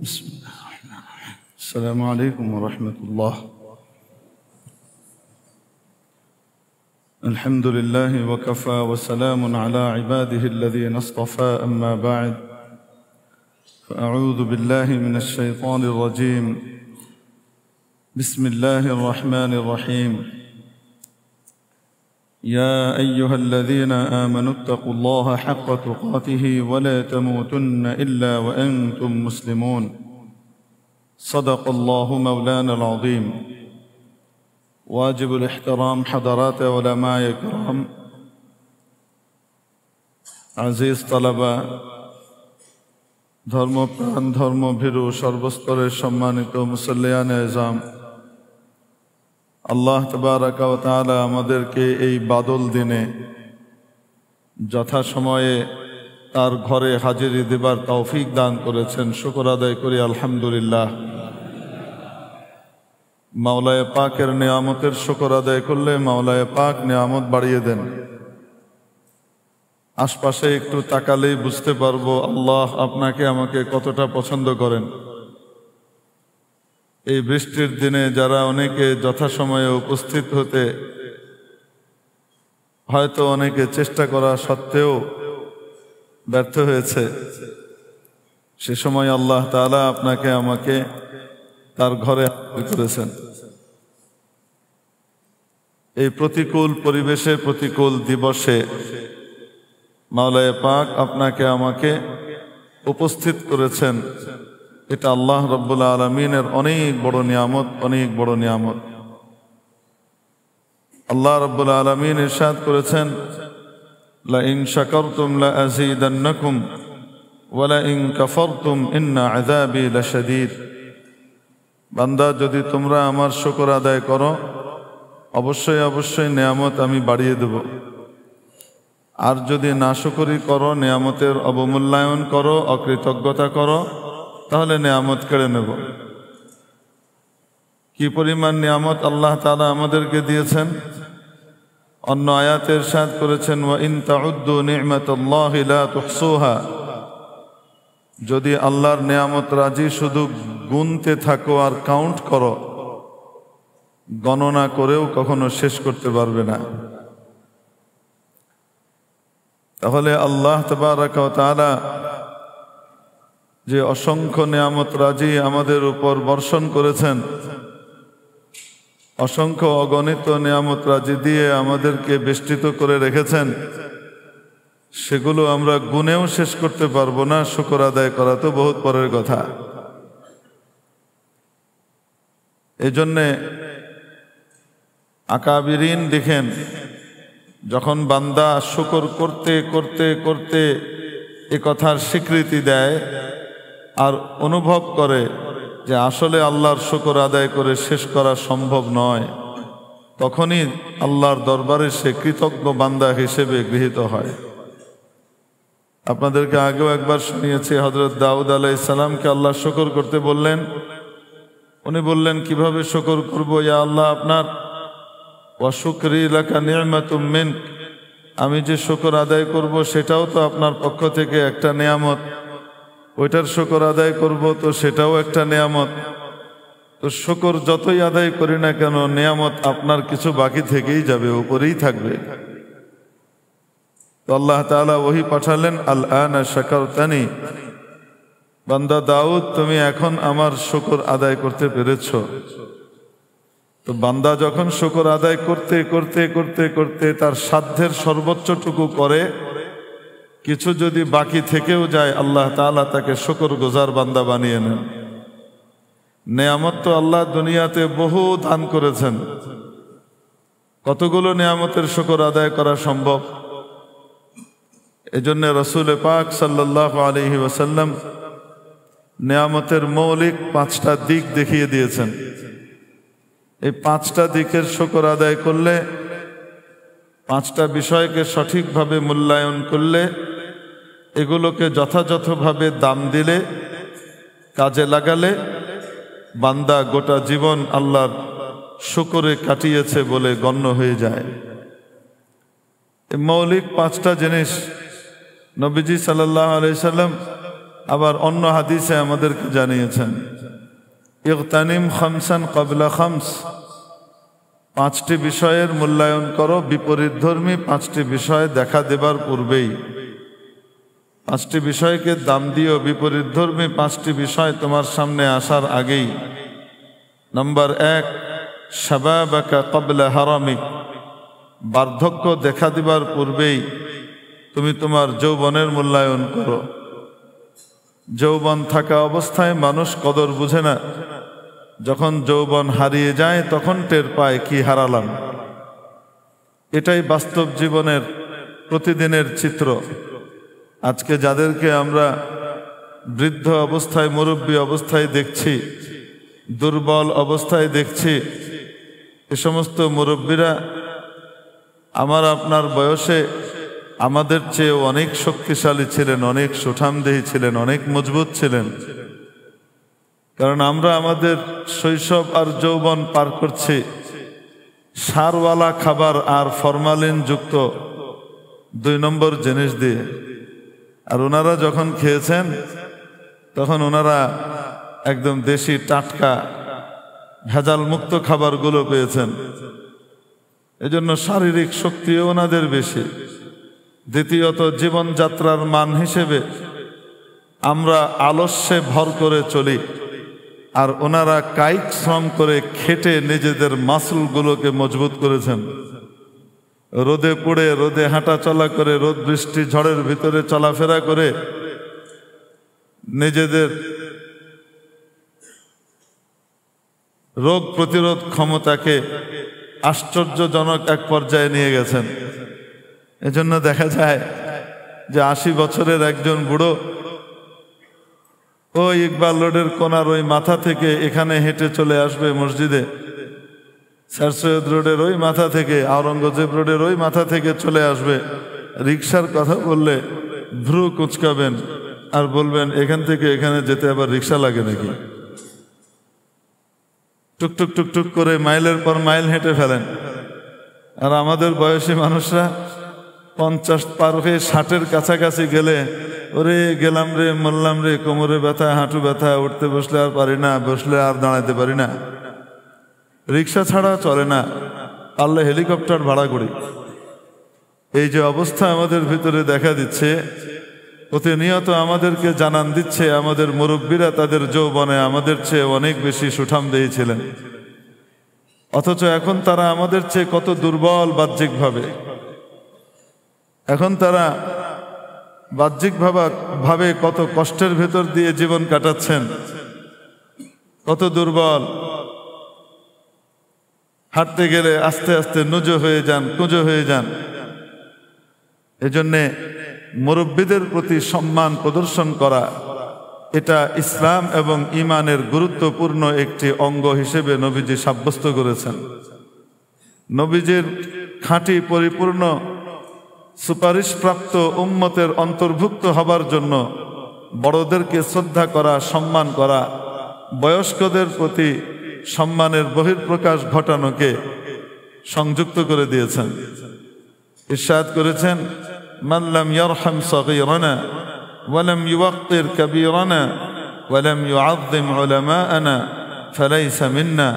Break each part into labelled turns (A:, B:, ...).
A: بسم الله الرحمن الرحيم. السلام عليكم ورحمة الله. الحمد لله وكفى وسلام على عباده الذين اصطفى أما بعد فأعوذ بالله من الشيطان الرجيم. بسم الله الرحمن الرحيم. يا أيها الذين آمنوا اتقوا الله حق تقاته ولا تموتن إلا وأنتم مسلمون. صدق الله مولانا العظيم. واجب الاحترام حضرات علماء کرام، عزیز طلبا، ধর্মপ্রাণ ধর্মভীরু সর্বস্তরের সম্মানিত মুসল্লিয়ান এজাম, আল্লাহ তাবারাকা ওয়া তাআলা আমাদেরকে এই বাদল দিনে যথাসময়ে তার ঘরে হাজিরি দেবার তৌফিক দান করেছেন। শুকর আদায় করি আলহামদুলিল্লাহ। মাওলায়ে পাকের নিয়ামতের শুকর আদায় করলে মাওলায়ে পাক নিয়ামত বাড়িয়ে দেন। আশপাশে একটু তাকালেই বুঝতে পারবো আল্লাহ আপনাকে আমাকে কতটা পছন্দ করেন। এই বৃষ্টির দিনে যারা অনেকে যথাসময়ে উপস্থিত হতে হয়তো অনেকে চেষ্টা করা সত্ত্বেও ব্যর্থ হয়েছে, সে সময় আল্লাহ তাআলা আপনাকে আমাকে তার ঘরে হাজির করেছেন। এই প্রতিকূল পরিবেশে প্রতিকূল দিবসে মাওলায়ে পাক আপনাকে আমাকে উপস্থিত করেছেন, এটা আল্লাহ রাব্বুল আলামিনের অনেক বড় নিয়ামত, অনেক বড় নিয়ামত। আল্লাহ রাব্বুল আলামিন ইরশাদ করেছেন, লা ইন শাকারতুম লা আযীদান্নাকুম ওয়া লা ইন কাফারতুম ইন্না আযাবি লাশাদীদ। বান্দা, যদি তোমরা আমার শুকর আদায় করো অবশ্যই অবশ্যই নিয়ামত আমি বাড়িয়ে দেব, আর যদি নাশুকরি করো, নিয়ামতের অবমূল্যায়ন করো, অকৃতজ্ঞতা করো, তাহলে নিয়ামত কেড়ে নেব। কি পরিমাণ নিয়ামত আল্লাহ তাআলা আমাদেরকে দিয়েছেন। অন্য আয়াতে ইরশাদ করেছেন, ওয়া ইন তাউদ্দু নি'মাতাল্লাহি লা তুহসুহা। যদি আল্লাহর নিয়ামত রাজি শুধু গুনতে থাকো আর কাউন্ট করো, গণনা করেও কখনো শেষ করতে পারবে না। তাহলে আল্লাহ তাবারাকা ওয়া তাআলা যে অসংখ্য নিয়ামত রাজি আমাদের উপর বর্ষণ করেছেন, অসংখ্য অগণিত নিয়ামত রাজি দিয়ে আমাদেরকে বেষ্টিত করে রেখেছেন, সেগুলো আমরা গুনেও শেষ করতে পারবো না। শুকর আদায় করা তো বহুত পরের কথা। এজন্যে আকাবিরিন দেখেন, যখন বান্দা শুকর করতে করতে করতে এ কথার স্বীকৃতি দেয় আর অনুভব করে যে আসলে আল্লাহর শুকর আদায় করে শেষ করা সম্ভব নয়, তখনই আল্লাহর দরবারে সে কৃতজ্ঞ বান্দা হিসেবে গৃহীত হয়। আপনাদেরকে আগেও একবার শুনিয়েছি, হযরত দাউদ আলাইহিস সালামকে আল্লাহ শুকর করতে বললেন। উনি বললেন, কিভাবে শুকর করব ইয়া আল্লাহ আপনার? ওয়া শুকরি লাকা নি'মাতুম মিনক। আমি যে শুকর আদায় করব সেটাও তো আপনার পক্ষ থেকে একটা নিয়ামত, ওইটার শুকর আদায় করব তো সেটাও একটা নিয়ামত। তো শুকর যতই আদায় করি না কেন, নিয়ামত আপনার কিছু বাকি থেকেই যাবে, উপরেই থাকবে। তো আল্লাহ তাআলা ওহী পাঠালেন, আল আনা শাকারতানি। বান্দা দাউদ, তুমি এখন আমার শুকর আদায় করতে পেরেছো। তো বান্দা যখন শুকর আদায় করতে করতে করতে করতে তার সাধ্যের সর্বোচ্চটুকু করে, কিছু যদি বাকি থেকেও যায়, আল্লাহ তাআলা তাকে শুকরগুজার বান্দা বানিয়ে নেন। নেয়ামত তো আল্লাহ দুনিয়াতে বহু দান করেছেন, কতগুলো নেয়ামতের শুকর আদায় করা সম্ভব। এজন্য রাসূল পাক সাল্লাল্লাহু আলাইহি ওয়াসাল্লাম নেয়ামতের মৌলিক 5টা দিক দেখিয়ে দিয়েছেন। এই 5টা দিকের শুকর আদায় করলে, 5টা বিষয়কে সঠিকভাবে মূল্যায়ন করলে, এগুলোকে যথাযথভাবে দাম দিলে, কাজে লাগালে, বান্দা গোটা জীবন আল্লাহর শুকরে কাটিয়েছে বলে গণ্য হয়ে যায়। এই মৌলিক 5টা জিনিস নবীজি সাল্লাল্লাহু আলাইহি সাল্লাম আবার অন্য হাদিসে আমাদেরকে জানিয়েছেন, ইগতানিম খামসান ক্বাবলা খামস, 5টি বিষয়ের মূল্যায়ন করো বিপরীতধর্মী 5টি বিষয় দেখা দেবার পূর্বেই। 5টি বিষয়কে দাম দিও বিপরীতধর্মী 5টি বিষয় তোমার সামনে আসার আগেই। নম্বর 1, শাবাবাকা ক্বাবলা হারামিক, বার্ধক্য দেখা দিবার পূর্বেই তুমি তোমার যৌবনের মূল্যায়ন করো। যৌবন থাকা অবস্থায় মানুষ কদর বুঝে না, যখন যৌবন হারিয়ে যায় তখন টের পায় কি হারালাম। এটাই বাস্তব জীবনের প্রতিদিনের চিত্র। আজকে যাদেরকে আমরা বৃদ্ধ অবস্থায়, মুরব্বী অবস্থায় দেখছি, দুর্বল অবস্থায় দেখছি, এ সমস্ত মুরব্বীরা আমার আপনার বয়সে আমাদের চেয়ে অনেক শক্তিশালী ছিলেন, অনেক সুঠামদেহী ছিলেন, অনেক মজবুত ছিলেন। কারণ আমরা আমাদের শৈশব আর যৌবন পার করছি সারওয়ালা খাবার আর ফরমালিন যুক্ত 2 নম্বর জিনিস দিয়ে। আর ওনারা যখন খেয়েছেন তখন ওনারা একদম দেশি টাটকা ভেজাল মুক্ত খাবারগুলো পেয়েছেন, এজন্য শারীরিক শক্তিও ওনাদের বেশি। দ্বিতীয়ত, জীবনযাত্রার মান হিসেবে আমরা আলস্যে ভর করে চলি, আর ওনারা কায়িক শ্রম করে খেটে নিজেদের মাসলগুলোকে মজবুত করেছেন। রোদে পুড়ে, রোদে হাঁটা চলা করে, রোদ বৃষ্টি ঝড়ের ভিতরে চলাফেরা করে নিজেদের রোগ প্রতিরোধ ক্ষমতাকে আশ্চর্যজনক এক পর্যায়ে নিয়ে গেছেন। এজন্য দেখা যায় যে 80 বছরের একজন বুড়ো ওই ইকবাল রোডের কোনার ওই মাথা থেকে এখানে হেঁটে চলে আসবে মসজিদে, স্যার সৈয়দ রোডের ওই মাথা থেকে, আওরঙ্গজেব রোডের ওই মাথা থেকে চলে আসবে। রিক্সার কথা বললে ভ্রু কুঁচকাবেন আর বলবেন এখান থেকে এখানে যেতে আবার রিক্সা লাগে নাকি। টুকটুক টুকটুক করে মাইলের পর মাইল হেঁটে ফেলেন। আর আমাদের বয়সী মানুষরা 50 পার হয়ে 60-এর কাছাকাছি গেলে ওরে গেলাম রে, মরলাম রে, কোমরে ব্যথা, হাঁটু ব্যথা, উঠতে বসলে আর পারি না, বসলে আর দাঁড়াতে পারি না, রিক্সা ছাড়া চলে না, পারলে হেলিকপ্টার ভাড়া করি। এই যে অবস্থা আমাদের ভিতরে দেখা দিচ্ছে, প্রতিনিয়ত আমাদেরকে জানান দিচ্ছে আমাদের মুরব্বীরা তাদের যৌবনে আমাদের চেয়ে অনেক বেশি সুঠামদেহী ছিলেন, অথচ এখন তারা আমাদের চেয়ে কত দুর্বল বাহ্যিকভাবে। এখন তারা বাহ্যিকভাবে কত কষ্টের ভেতর দিয়ে জীবন কাটাচ্ছেন, কত দুর্বল। হাঁটতে গেলে আস্তে আস্তে নুজো হয়ে যান, কুঁজো হয়ে যান। এজন্যে মুরব্বীদের প্রতি সম্মান প্রদর্শন করা, এটা ইসলাম এবং ঈমানের গুরুত্বপূর্ণ একটি অঙ্গ হিসেবে নবীজি সাব্যস্ত করেছেন। নবীজির খাঁটি পরিপূর্ণ সুপারিশপ্রাপ্ত উম্মতের অন্তর্ভুক্ত হবার জন্য বড়দেরকে শ্রদ্ধা করা, সম্মান করা, বয়স্কদের প্রতি সম্মানের বহিঃপ্রকাশ ঘটানোকে সংযুক্ত করে দিয়েছেন। ইরশাদ করেছেন, মান লাম ইয়ারহাম সাগীরানা ওয়া লাম ইউওয়াক্কির কাবীরানা ওয়া লাম ইউআযযিম উলামাআনা ফালাইসা মিন্না।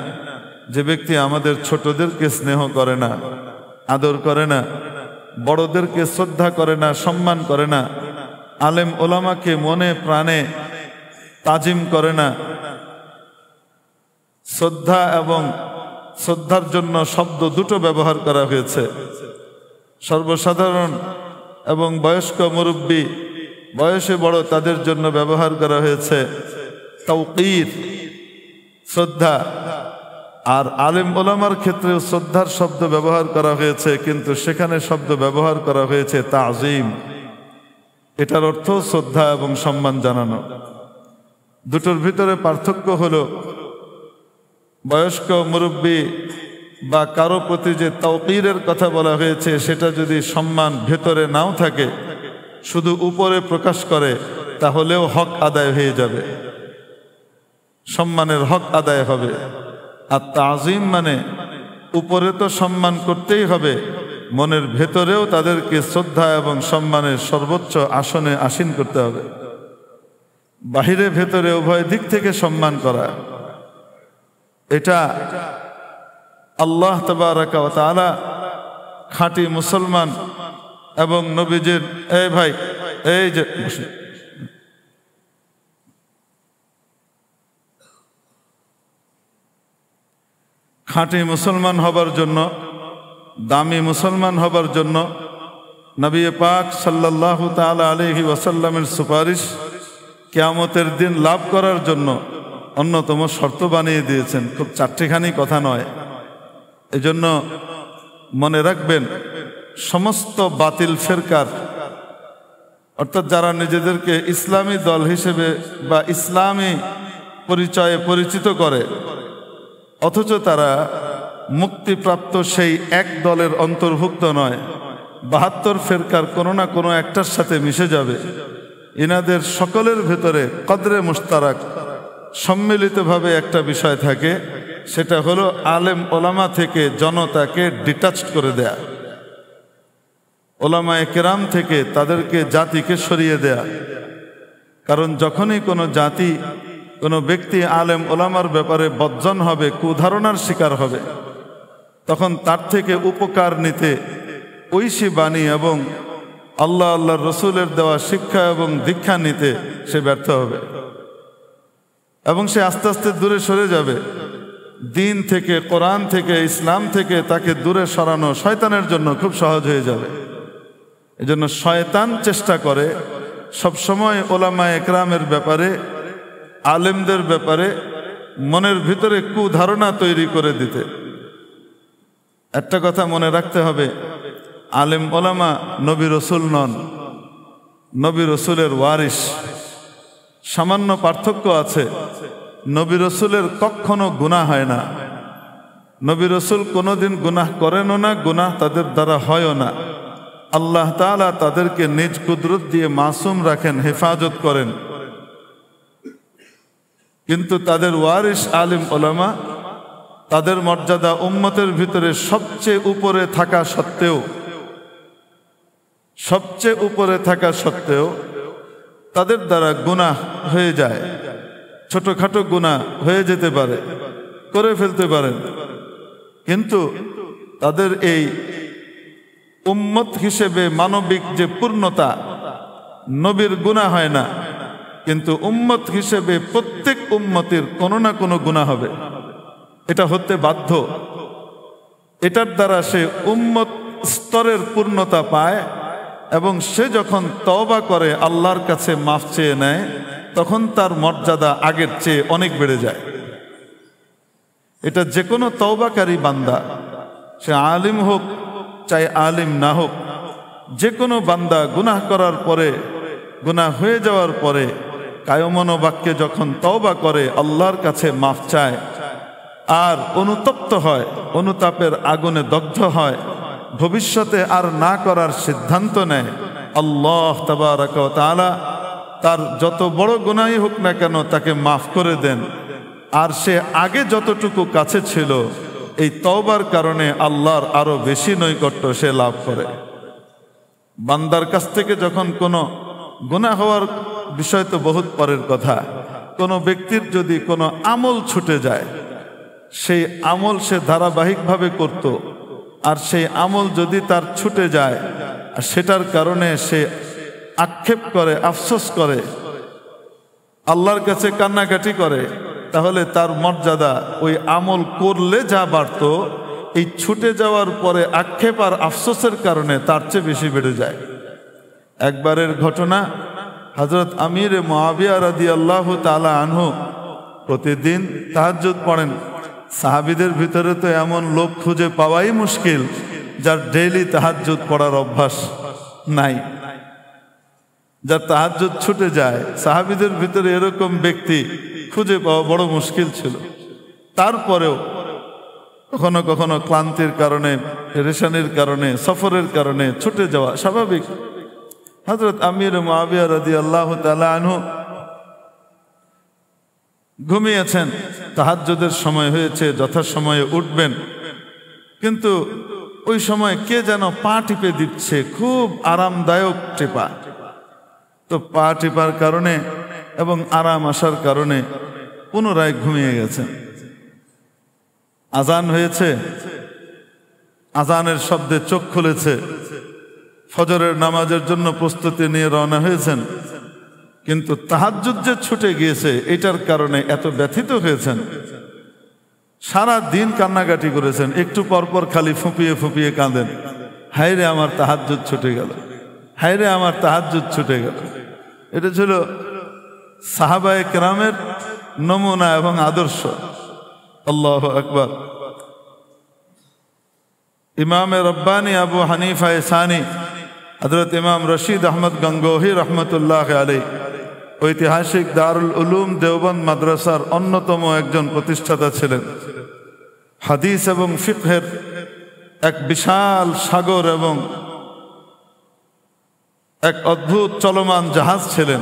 A: যে ব্যক্তি আমাদের ছোটদেরকে স্নেহ করে না, আদর করে না, বড়দেরকে শ্রদ্ধা করে না, সম্মান করে না, আলেম ওলামাকে মনে প্রাণে তাজিম করে না, শ্রদ্ধা এবং শ্রদ্ধার জন্য শব্দ দুটো ব্যবহার করা হয়েছে। সর্বসাধারণ এবং বয়স্ক মুরব্বী, বয়সে বড়, তাদের জন্য ব্যবহার করা হয়েছে তাওকীর, শ্রদ্ধা। আর আলেম ওলামার ক্ষেত্রেও শ্রদ্ধার শব্দ ব্যবহার করা হয়েছে, কিন্তু সেখানে শব্দ ব্যবহার করা হয়েছে তাজিম। এটার অর্থ শ্রদ্ধা এবং সম্মান জানানো। দুটোর ভিতরে পার্থক্য হলো, বয়স্ক মুরব্বী বা কারো প্রতি যে তাওকীরের কথা বলা হয়েছে, সেটা যদি সম্মান ভেতরে নাও থাকে, শুধু উপরে প্রকাশ করে, তাহলেও হক আদায় হয়ে যাবে, সম্মানের হক আদায় হবে। আর তাজিম মানে উপরে তো সম্মান করতেই হবে, মনের ভেতরেও তাদেরকে শ্রদ্ধা এবং সম্মানের সর্বোচ্চ আসনে আসীন করতে হবে। বাহিরে ভেতরে উভয় দিক থেকে সম্মান করা, এটা আল্লাহ তাবারাকা ওয়া তাআলা খাঁটি মুসলমান এবং নবীজির এই ভাই এই যে খাঁটি মুসলমান হবার জন্য, দামি মুসলমান হবার জন্য নবী পাক সাল্লাল্লাহু তাআলা আলাইহি ওয়াসাল্লামের সুপারিশ কিয়ামতের দিন লাভ করার জন্য অন্যতম শর্ত বানিয়ে দিয়েছেন। খুব চারটিখানি কথা নয়। এজন্য মনে রাখবেন, সমস্ত বাতিল ফেরকার অর্থাৎ যারা নিজেদেরকে ইসলামী দল হিসেবে বা ইসলামী পরিচয়ে পরিচিত করে অথচ তারা মুক্তিপ্রাপ্ত সেই এক দলের অন্তর্ভুক্ত নয়, 72 ফেরকার কোনো না কোনো একটার সাথে মিশে যাবে। ইনাদের সকলের ভেতরে কদরে মুশতারাক সম্মিলিতভাবে একটা বিষয় থাকে, সেটা হলো আলেম ওলামা থেকে জনতাকে ডিটাচড করে দেয়া, ওলামায়ে কেরাম থেকে তাদেরকে জাতিকে সরিয়ে দেয়া। কারণ যখনই কোনো জাতি কোনো ব্যক্তি আলেম ওলামার ব্যাপারে বজ্জন হবে, কুধারণার শিকার হবে, তখন তার থেকে উপকার নিতে ঐশী বাণী এবং আল্লাহ আল্লাহর রসুলের দেওয়া শিক্ষা এবং দীক্ষা নিতে সে ব্যর্থ হবে এবং সে আস্তে আস্তে দূরে সরে যাবে। দিন থেকে, কোরআন থেকে, ইসলাম থেকে তাকে দূরে সরানো শয়তানের জন্য খুব সহজ হয়ে যাবে। এজন্য শয়তান চেষ্টা করে সবসময় ওলামায়ে একরামের ব্যাপারে, আলেমদের ব্যাপারে মনের ভিতরে কুধারণা তৈরি করে দিতে। একটা কথা মনে রাখতে হবে, আলেম ওলামা নবী রসুল নন, নবী রসুলের ওয়ারিস। সামান্য পার্থক্য আছে, নবী রসুলের কখনো গুনাহ হয় না, নবী রসুল কোনোদিন গুনাহ করেনও না, গুনাহ তাদের দ্বারা হয়ও না। আল্লাহ তাআলা তাদেরকে নিজ কুদরত দিয়ে মাসুম রাখেন, হেফাজত করেন। কিন্তু তাদের ওয়ারিস আলেম ওলামা, তাদের মর্যাদা উম্মতের ভিতরে সবচেয়ে উপরে থাকা সত্ত্বেও তাদের দ্বারা গুনাহ হয়ে যায়, ছোটখাটো গুনাহ হয়ে যেতে পারে, করে ফেলতে পারেন। কিন্তু তাদের এই উম্মত হিসেবে মানবিক যে পূর্ণতা, নবীর গুনাহ হয় না, কিন্তু উম্মত হিসেবে প্রত্যেক উম্মতের কোনো না কোনো গুনাহ হবে, এটা হতে বাধ্য। এটার দ্বারা সে উম্মত স্তরের পূর্ণতা পায় এবং সে যখন তওবা করে আল্লাহর কাছে মাফ চেয়ে নেয়, তখন তার মর্যাদা আগের চেয়ে অনেক বেড়ে যায়। এটা যে কোনো তওবাকারী বান্দা, সে আলিম হোক চাই আলিম না হোক, যে কোনো বান্দা গুনাহ করার পরে, গুনাহ হয়ে যাওয়ার পরে কায়মন বাক্যে যখন তওবা করে, আল্লাহর কাছে মাফ চায় আর অনুতপ্ত হয়, অনুতাপের আগুনে দগ্ধ হয়, ভবিষ্যতে আর না করার সিদ্ধান্ত নেয়, আল্লাহ তাবারাকা ওয়া তাআলা তার যত বড় গুনাহই হোক না কেন তাকে মাফ করে দেন। আর সে আগে যতটুকু কাছে ছিল, এই তওবার কারণে আল্লাহর আরো বেশি নৈকট্য সে লাভ করে। বান্দার কাছ থেকে যখন কোনো গুনাহ হওয়ার বিষয় তো বহুত পরের কথা, কোনো ব্যক্তির যদি কোনো আমল ছুটে যায়, সেই আমল সে ধারাবাহিকভাবে করত, আর সেই আমল যদি তার ছুটে যায় আর সেটার কারণে সে আক্ষেপ করে, আফসোস করে, আল্লাহর কাছে কান্নাকাটি করে, তাহলে তার মর্যাদা ওই আমল করলে যা বাড়ত, এই ছুটে যাওয়ার পরে আক্ষেপ আর আফসোসের কারণে তার চেয়ে বেশি বেড়ে যায়। একবারের ঘটনা, হযরত আমির মুআবিয়া রাদিয়াল্লাহু তাআলা আনহু প্রতিদিন তাহাজ্জুদ পড়েন। সাহাবীদের ভিতরে তো এমন লোক খুঁজে পাওয়াই মুশকিল যার ডেইলি তাহাজ্জুদ পড়ার অভ্যাস নাই, যার তাহাজ্জুদ ছুটে যায়। সাহাবীদের ভিতরে এরকম ব্যক্তি খুঁজে পাওয়া বড় মুশকিল ছিল। তারপরেও কখনো কখনো ক্লান্তির কারণে, পেরেশানির কারণে, সফরের কারণে ছুটে যাওয়া স্বাভাবিক। হযরত আমির মুআবিয়া রাদিয়াল্লাহু তাআলা আনহু ঘুমিয়েছেন, তাহাজ্জুদের সময় হয়েছে, যথাসময়ে উঠবেন, কিন্তু ওই সময় কে যেন পা টিপে দিচ্ছে, খুব আরামদায়ক টেপা। তো পা টিপার কারণে এবং আরাম আসার কারণে পুনরায় ঘুমিয়ে গেছেন। আজান হয়েছে, আজানের শব্দে চোখ খুলেছে, ফজরের নামাজের জন্য প্রস্তুতি নিয়ে রওনা হয়েছেন, কিন্তু তাহাজ্জুদ যে ছুটে গিয়েছে এটার কারণে এত ব্যথিত হয়েছেন, সারা দিন কান্নাকাটি করেছেন, একটু পরপর খালি ফুঁপিয়ে ফুঁপিয়ে কাঁদেন, হায়রে আমার তাহাজ্জুদ ছুটে গেল, হায়রে আমার তাহাজ্জুদ ছুটে গেল। এটা ছিল সাহাবায়ে কেরামের নমুনা এবং আদর্শ। আল্লাহু আকবার। ইমামে রব্বানি আবু হানিফা সানি হযরত ইমাম রশিদ আহমদ গঙ্গোহী রহমতুল্লাহ আলাইহি ঐতিহাসিক দারুল উলুম দেওবন্দ মাদ্রাসার অন্যতম একজন প্রতিষ্ঠাতা ছিলেন। হাদিস এবং ফিকহের এক বিশাল সাগর এবং এক অদ্ভুত চলমান জাহাজ ছিলেন।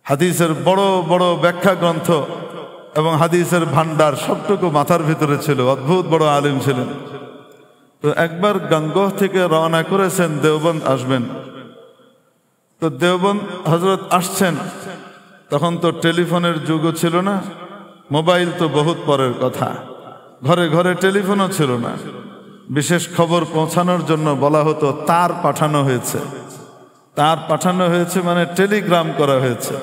A: হাদিসের বড় বড় ব্যাখ্যা গ্রন্থ এবং হাদিসের ভান্ডার সবটুকু মাথার ভিতরে ছিল, অদ্ভুত বড় আলিম ছিলেন। তো একবার গঙ্গোহ থেকে রওনা করেছেন দেওবন্দ আসবেন। তো দেওবন্দ হজরত আসছেন, তখন তো টেলিফোনের যুগও ছিল না, মোবাইল তো বহুত পরের কথা, ঘরে ঘরে টেলিফোনও ছিল না। বিশেষ খবর পৌঁছানোর জন্য বলা হতো তার পাঠানো হয়েছে, তার পাঠানো হয়েছে মানে টেলিগ্রাম করা হয়েছে।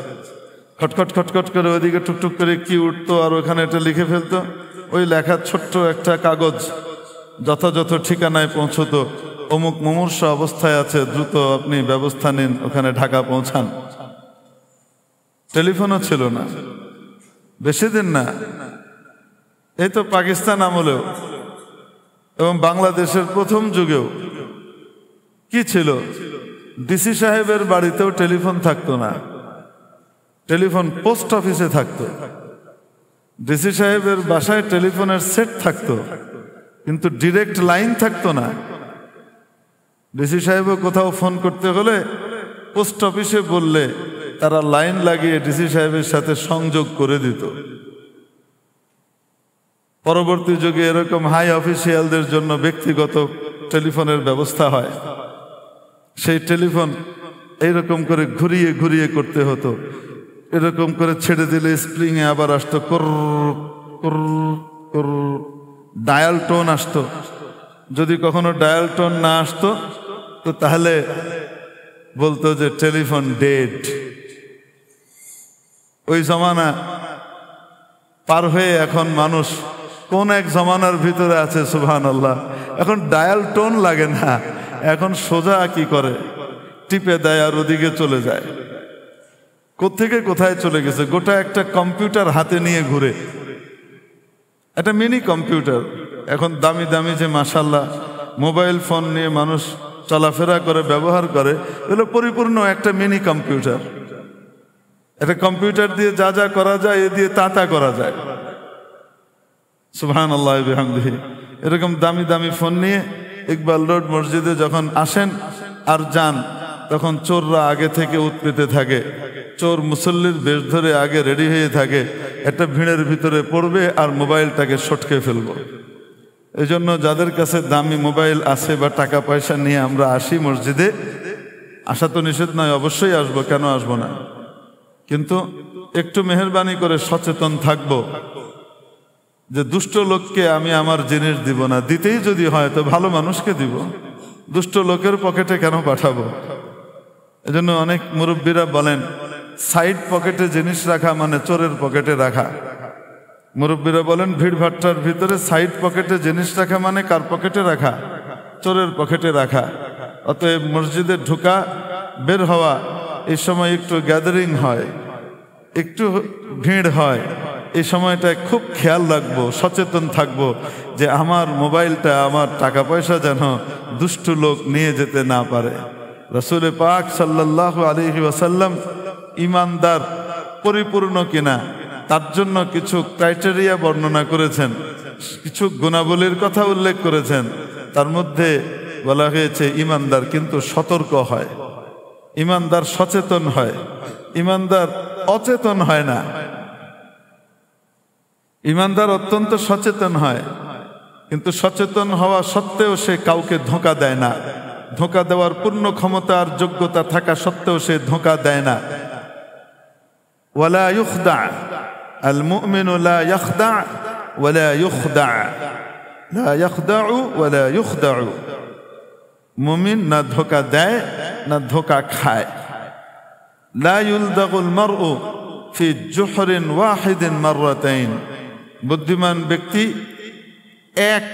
A: খটখট খটখট করে ওইদিকে টুকটুক করে কি উঠতো আর ওখানে এটা লিখে ফেলতো, ওই লেখা ছোট্ট একটা কাগজ যথাযথ ঠিকানায় পৌঁছতো, অমুক মুমূর্ষ অবস্থায় আছে, দ্রুত আপনি ব্যবস্থা নিন, ওখানে ঢাকা পৌঁছান। টেলিফোনও ছিল না, বেশি দিন না, এই তো পাকিস্তান আমলেও এবং বাংলাদেশের প্রথম যুগেও কি ছিল, ডিসি সাহেবের বাড়িতেও টেলিফোন থাকতো না, টেলিফোন পোস্ট অফিসে থাকতো। ডিসি সাহেবের বাসায় টেলিফোনের সেট থাকতো, কিন্তু ডিরেক্ট লাইন থাকতো না। ডিসি সাহেবও কোথাও ফোন করতে হলে পোস্ট অফিসে বললে তারা লাইন লাগিয়ে ডিসি সাহেবের সাথে সংযোগ করে দিত। পরবর্তী যুগে এরকম হাই অফিসিয়ালদের জন্য ব্যক্তিগত টেলিফোনের ব্যবস্থা হয়। সেই টেলিফোন এইরকম করে ঘুরিয়ে ঘুরিয়ে করতে হতো, এরকম করে ছেড়ে দিলে স্প্রিংয়ে আবার আসতো, ডায়াল টোন আসতো। যদি কখনো ডায়াল টোন না আসতো তো তাহলে বলতো যে টেলিফোন ডেড। ওই জমানা পার হয়ে এখন মানুষ কোন এক জমানার ভিতরে আছে, সুবহানাল্লাহ। এখন ডায়াল টোন লাগে না, এখন সোজা কি করে টিপে দেয় আর ওদিকে চলে যায়। কোত্থেকে কোথায় চলে গেছে, গোটা একটা কম্পিউটার হাতে নিয়ে ঘুরে, একটা মিনি কম্পিউটার। এখন দামি দামি যে মাশাআল্লাহ মোবাইল ফোন নিয়ে মানুষ চলাফেরা করে, ব্যবহার করে, এগুলো পরিপূর্ণ একটা মিনি কম্পিউটার। একটা কম্পিউটার দিয়ে যা যা করা যায় এ দিয়ে তা করা যায়। সুবহানাল্লাহ বিহামদিহি। এরকম দামি দামি ফোন নিয়ে ইকবাল রোড মসজিদে যখন আসেন আর যান, তখন চোররা আগে থেকে উৎপেতে থাকে, চোর মুসল্লির বেশ ধরে আগে রেডি হয়ে থাকে, একটা ভিড়ের ভিতরে পড়বে আর মোবাইলটাকে সটকে ফেলবো। এই জন্য যাদের কাছে দামি মোবাইল আছে বা টাকা পয়সা নিয়ে আমরা আসি মসজিদে, আসা তো নিষেধ নয়, অবশ্যই আসবো, কেন আসবো না, কিন্তু একটু মেহেরবানি করে সচেতন থাকবো যে দুষ্ট লোককে আমি আমার জিনিস দিব না, দিতেই যদি হয় তো ভালো মানুষকে দিব, দুষ্ট লোকের পকেটে কেন পাঠাবো। এজন্য অনেক মুরব্বীরা বলেন সাইড পকেটে জিনিস রাখা মানে চোরের পকেটে রাখা। মুরব্বীরা বলেন ভিড়ভাট্টার ভিতরে সাইড পকেটে জিনিস রাখা মানে কার পকেটে রাখা, চোরের পকেটে রাখা। অতএব মসজিদে ঢোকা বের হওয়া এই সময় একটু গ্যাদারিং হয়, একটু ভিড় হয়, এই সময়টায় খুব খেয়াল রাখবো, সচেতন থাকবো যে আমার মোবাইলটা, আমার টাকা পয়সা যেন দুষ্টু লোক নিয়ে যেতে না পারে। রাসূল পাক সাল্লাল্লাহু আলাইহি ওয়াসাল্লাম ইমানদার পরিপূর্ণ কিনা তার জন্য কিছু ক্রাইটেরিয়া বর্ণনা করেছেন, কিছু গুণাবলীর কথা উল্লেখ করেছেন। তার মধ্যে বলা হয়েছে ইমানদার কিন্তু সতর্ক হয়, ইমানদার সচেতন হয়, ইমানদার অচেতন হয় না। ইমানদার অত্যন্ত সচেতন হয়, কিন্তু সচেতন হওয়া সত্ত্বেও সে কাউকে ধোঁকা দেয় না, ধোঁকা দেওয়ার পূর্ণ ক্ষমতা আর যোগ্যতা থাকা সত্ত্বেও সে ধোঁকা দেয় না। ওয়ালা ইউখদা, আল মুমিনু লা ইয়াখদা ওয়ালা ইউখদা, লা ইয়াখদাউ ওয়ালা ইউখদাউ। মুমিন না ধোঁকা দেয় না ধোঁকা খায়। লা ইউলদাগুল মারউ ফি জুহরিন ওয়াহিদিন মাররাতাইন। বুদ্ধিমান ব্যক্তি এক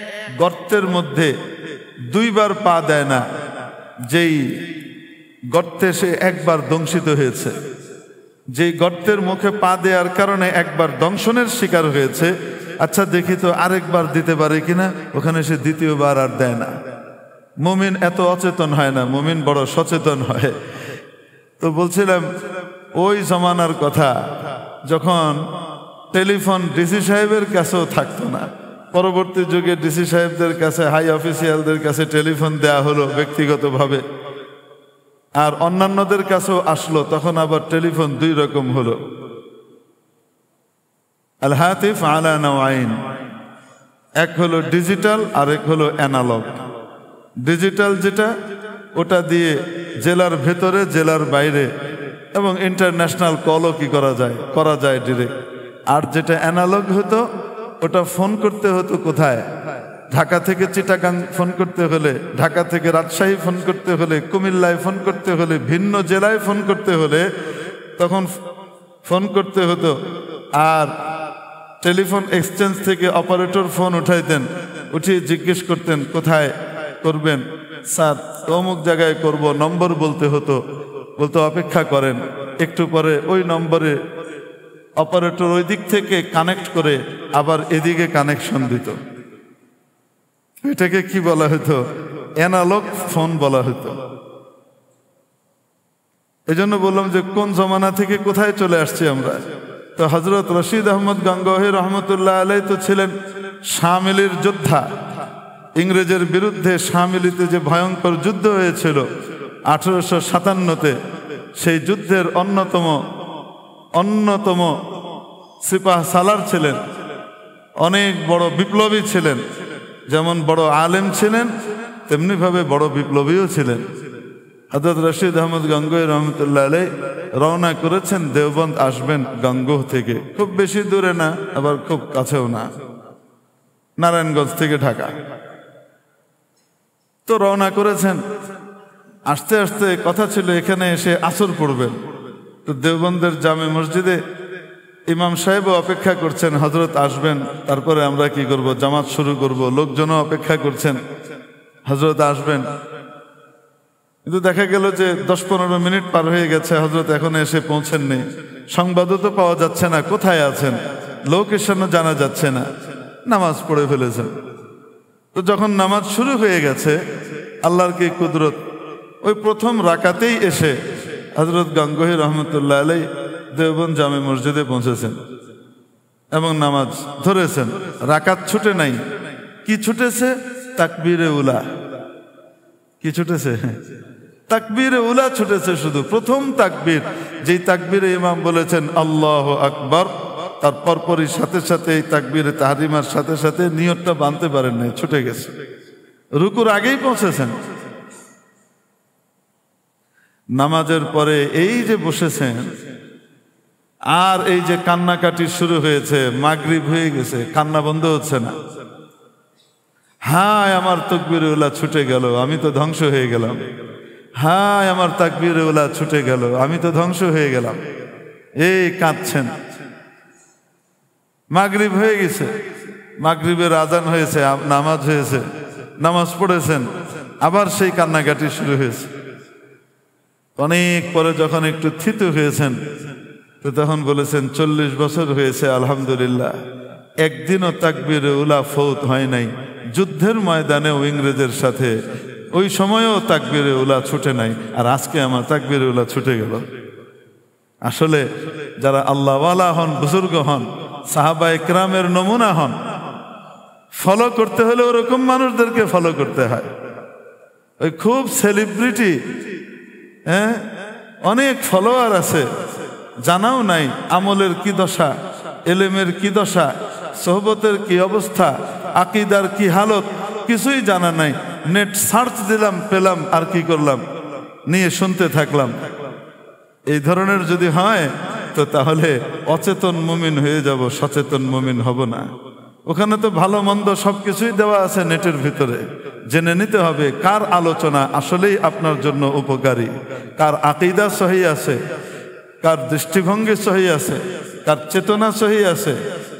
A: গর্তের মধ্যে দুইবার পা দেয় না, যেই গর্তে সে একবার দংশিত হয়েছে, যেই গর্তের মুখে পা দেওয়ার কারণে একবার দংশনের শিকার হয়েছে, আচ্ছা দেখি তো আরেকবার দিতে পারে কিনা, ওখানে সে দ্বিতীয়বার আর দেয় না। মুমিন এত অচেতন হয় না, মুমিন বড় সচেতন হয়। তো বলছিলাম ওই জমানার কথা, যখন টেলিফোন ডিসি সাহেবের কাছেও থাকতো না। পরবর্তী যুগে ডিসি সাহেবদের কাছে, হাই অফিসিয়ালদের কাছে টেলিফোন দেয়া হলো ব্যক্তিগতভাবে, আর অন্যান্যদের কাছেও আসলো। তখন আবার টেলিফোন দুই রকম হলো, আল হাতিফ আলা নাওয়াইন, এক হলো ডিজিটাল আর এক হলো অ্যানালগ। ডিজিটাল যেটা, ওটা দিয়ে জেলার ভেতরে জেলার বাইরে এবং ইন্টারন্যাশনাল কলও কি করা যায় ডিরেক্ট। আর যেটা অ্যানালগ হতো, ওটা ফোন করতে হতো কোথায়? ঢাকা থেকে চিটাগাং ফোন করতে হলে, ঢাকা থেকে রাজশাহী ফোন করতে হলে, কুমিল্লায় ফোন করতে হলে, ভিন্ন জেলায় ফোন করতে হলে তখন ফোন করতে হতো। আর টেলিফোন এক্সচেঞ্জ থেকে অপারেটর ফোন উঠাইতেন, উঠিয়ে জিজ্ঞেস করতেন কোথায় করবেন? স্যার অমুক জায়গায় করব, নম্বর বলতে হতো। বলতো অপেক্ষা করেন, একটু পরে ওই নম্বরে অপারেটর ওই দিক থেকে কানেক্ট করে আবার এদিকে কানেকশন দিত। এটাকে কি বলা হতো? অ্যানালগ ফোন বলা হতো। এই জন্য বললাম যে কোন জমানা থেকে কোথায় চলে আসছি আমরা। তো হজরত রশিদ আহমদ গঙ্গোহী রহমতুল্লাহ আলাই তো ছিলেন শামিলির যোদ্ধা। ইংরেজের বিরুদ্ধে শামিলিতে যে ভয়ঙ্কর যুদ্ধ হয়েছিল 1857-তে, সেই যুদ্ধের অন্যতম সিপাহ সালার ছিলেন। অনেক বড় বিপ্লবী ছিলেন, যেমন বড় আলেম ছিলেন তেমনি ভাবে বড় বিপ্লবীও ছিলেন। হযরত রশিদ আহমদ গঙ্গোহী রহমতুল্লাহ আলাই রওনা করেছেন, দেওবন্দ আসবেন গঙ্গোহ থেকে, খুব বেশি দূরে না আবার খুব কাছেও না, নারায়ণগঞ্জ থেকে ঢাকা। তো রওনা করেছেন, আস্তে আস্তে কথা ছিল এখানে এসে আসর পড়বেন। তো দেওবন্দের জামে মসজিদে ইমাম সাহেবও অপেক্ষা করছেন, হজরত আসবেন, তারপরে আমরা কি করব, জামাত শুরু করব। লোকজনও অপেক্ষা করছেন হজরত আসবেন। কিন্তু দেখা গেল যে 10-15 মিনিট পার হয়ে গেছে, হজরত এখনো এসে পৌঁছেননি। সংবাদও তো পাওয়া যাচ্ছে না কোথায় আছেন, লোক এসে জানা যাচ্ছে না, নামাজ পড়ে ফেলেছেন। তো যখন নামাজ শুরু হয়ে গেছে, আল্লাহর কি কুদরত, ওই প্রথম রাকাতেই এসে হযরত গঙ্গোহী রহমতুল্লাহ আলাই দেওবন্দ জামে মসজিদে পৌঁছেছেন এবং নামাজ ধরেছেন। রাকাত ছুটে নাই, কি ছুটেছে? তাকবীরে উলা। কি ছুটেছে? তাকবীরে উলা ছুটেছে। শুধু প্রথম তাকবীর, যেই তাকবীরে ইমাম বলেছেন আল্লাহু আকবার, তার পরপরই সাথে সাথে এই তাকবীরে তাহরিমার সাথে সাথে নিয়তটা বাঁধতে পারেন নাই, ছুটে গেছে। রুকুর আগেই পৌঁছেছেন। নামাজের পরে এই যে বসেছেন, আর এই যে কান্নাকাটি শুরু হয়েছে, মাগরিব হয়ে গেছে, কান্না বন্ধ হচ্ছে না। হায় আমার তাকবীরে উলা ছুটে গেল, আমি তো ধ্বংস হয়ে গেলাম। হায় আমার তাকবীরে উলা ছুটে গেল, আমি তো ধ্বংস হয়ে গেলাম। এই কাঁদছেন। মাগরিব হয়ে গেছে, মাগরিবের আজান হয়েছে, নামাজ হয়েছে, নামাজ পড়েছেন, আবার সেই কান্নাকাটি শুরু হয়েছে। অনেক পরে যখন একটু থিতু হয়েছেন, তো তখন বলেছেন 40 বছর হয়েছে আলহামদুলিল্লাহ, একদিনও তাকবীরে উলা ফৌত হয় নাই। যুদ্ধের ময়দানেও ইংরেজের সাথে ওই সময়ও তাকবীরে উলা ছুটে নাই, আর আজকে আমার তাকবীরে উলা ছুটে গেল। আসলে যারা আল্লাহওয়ালা হন, বুজুর্গ হন, সাহাবায়ে কেরামের নমুনা হন, ফলো করতে হলে ওরকম মানুষদেরকে ফলো করতে হয়। ওই খুব সেলিব্রিটি, অনেক ফলোয়ার আছে, জানাও নাই আমলের কি দশা, এলেমের কি দশা, সোহবতের কি অবস্থা, আকীদার কি হালত, কিছুই জানা নাই। নেট সার্চ দিলাম, পেলাম, আর কি করলাম, নিয়ে শুনতে থাকলাম। এই ধরনের যদি হয় তো তাহলে অচেতন মুমিন হয়ে যাব, সচেতন মুমিন হব না। ওখানে তো ভালো মন্দ সবকিছুই দেওয়া আছে নেটের ভিতরে। জেনে নিতে হবে কার আলোচনা আসলেই আপনার জন্য উপকারী, কার আকীদা সহি আছে, কার দৃষ্টিভঙ্গি সহি আছে, কার চেতনা সহি আছে,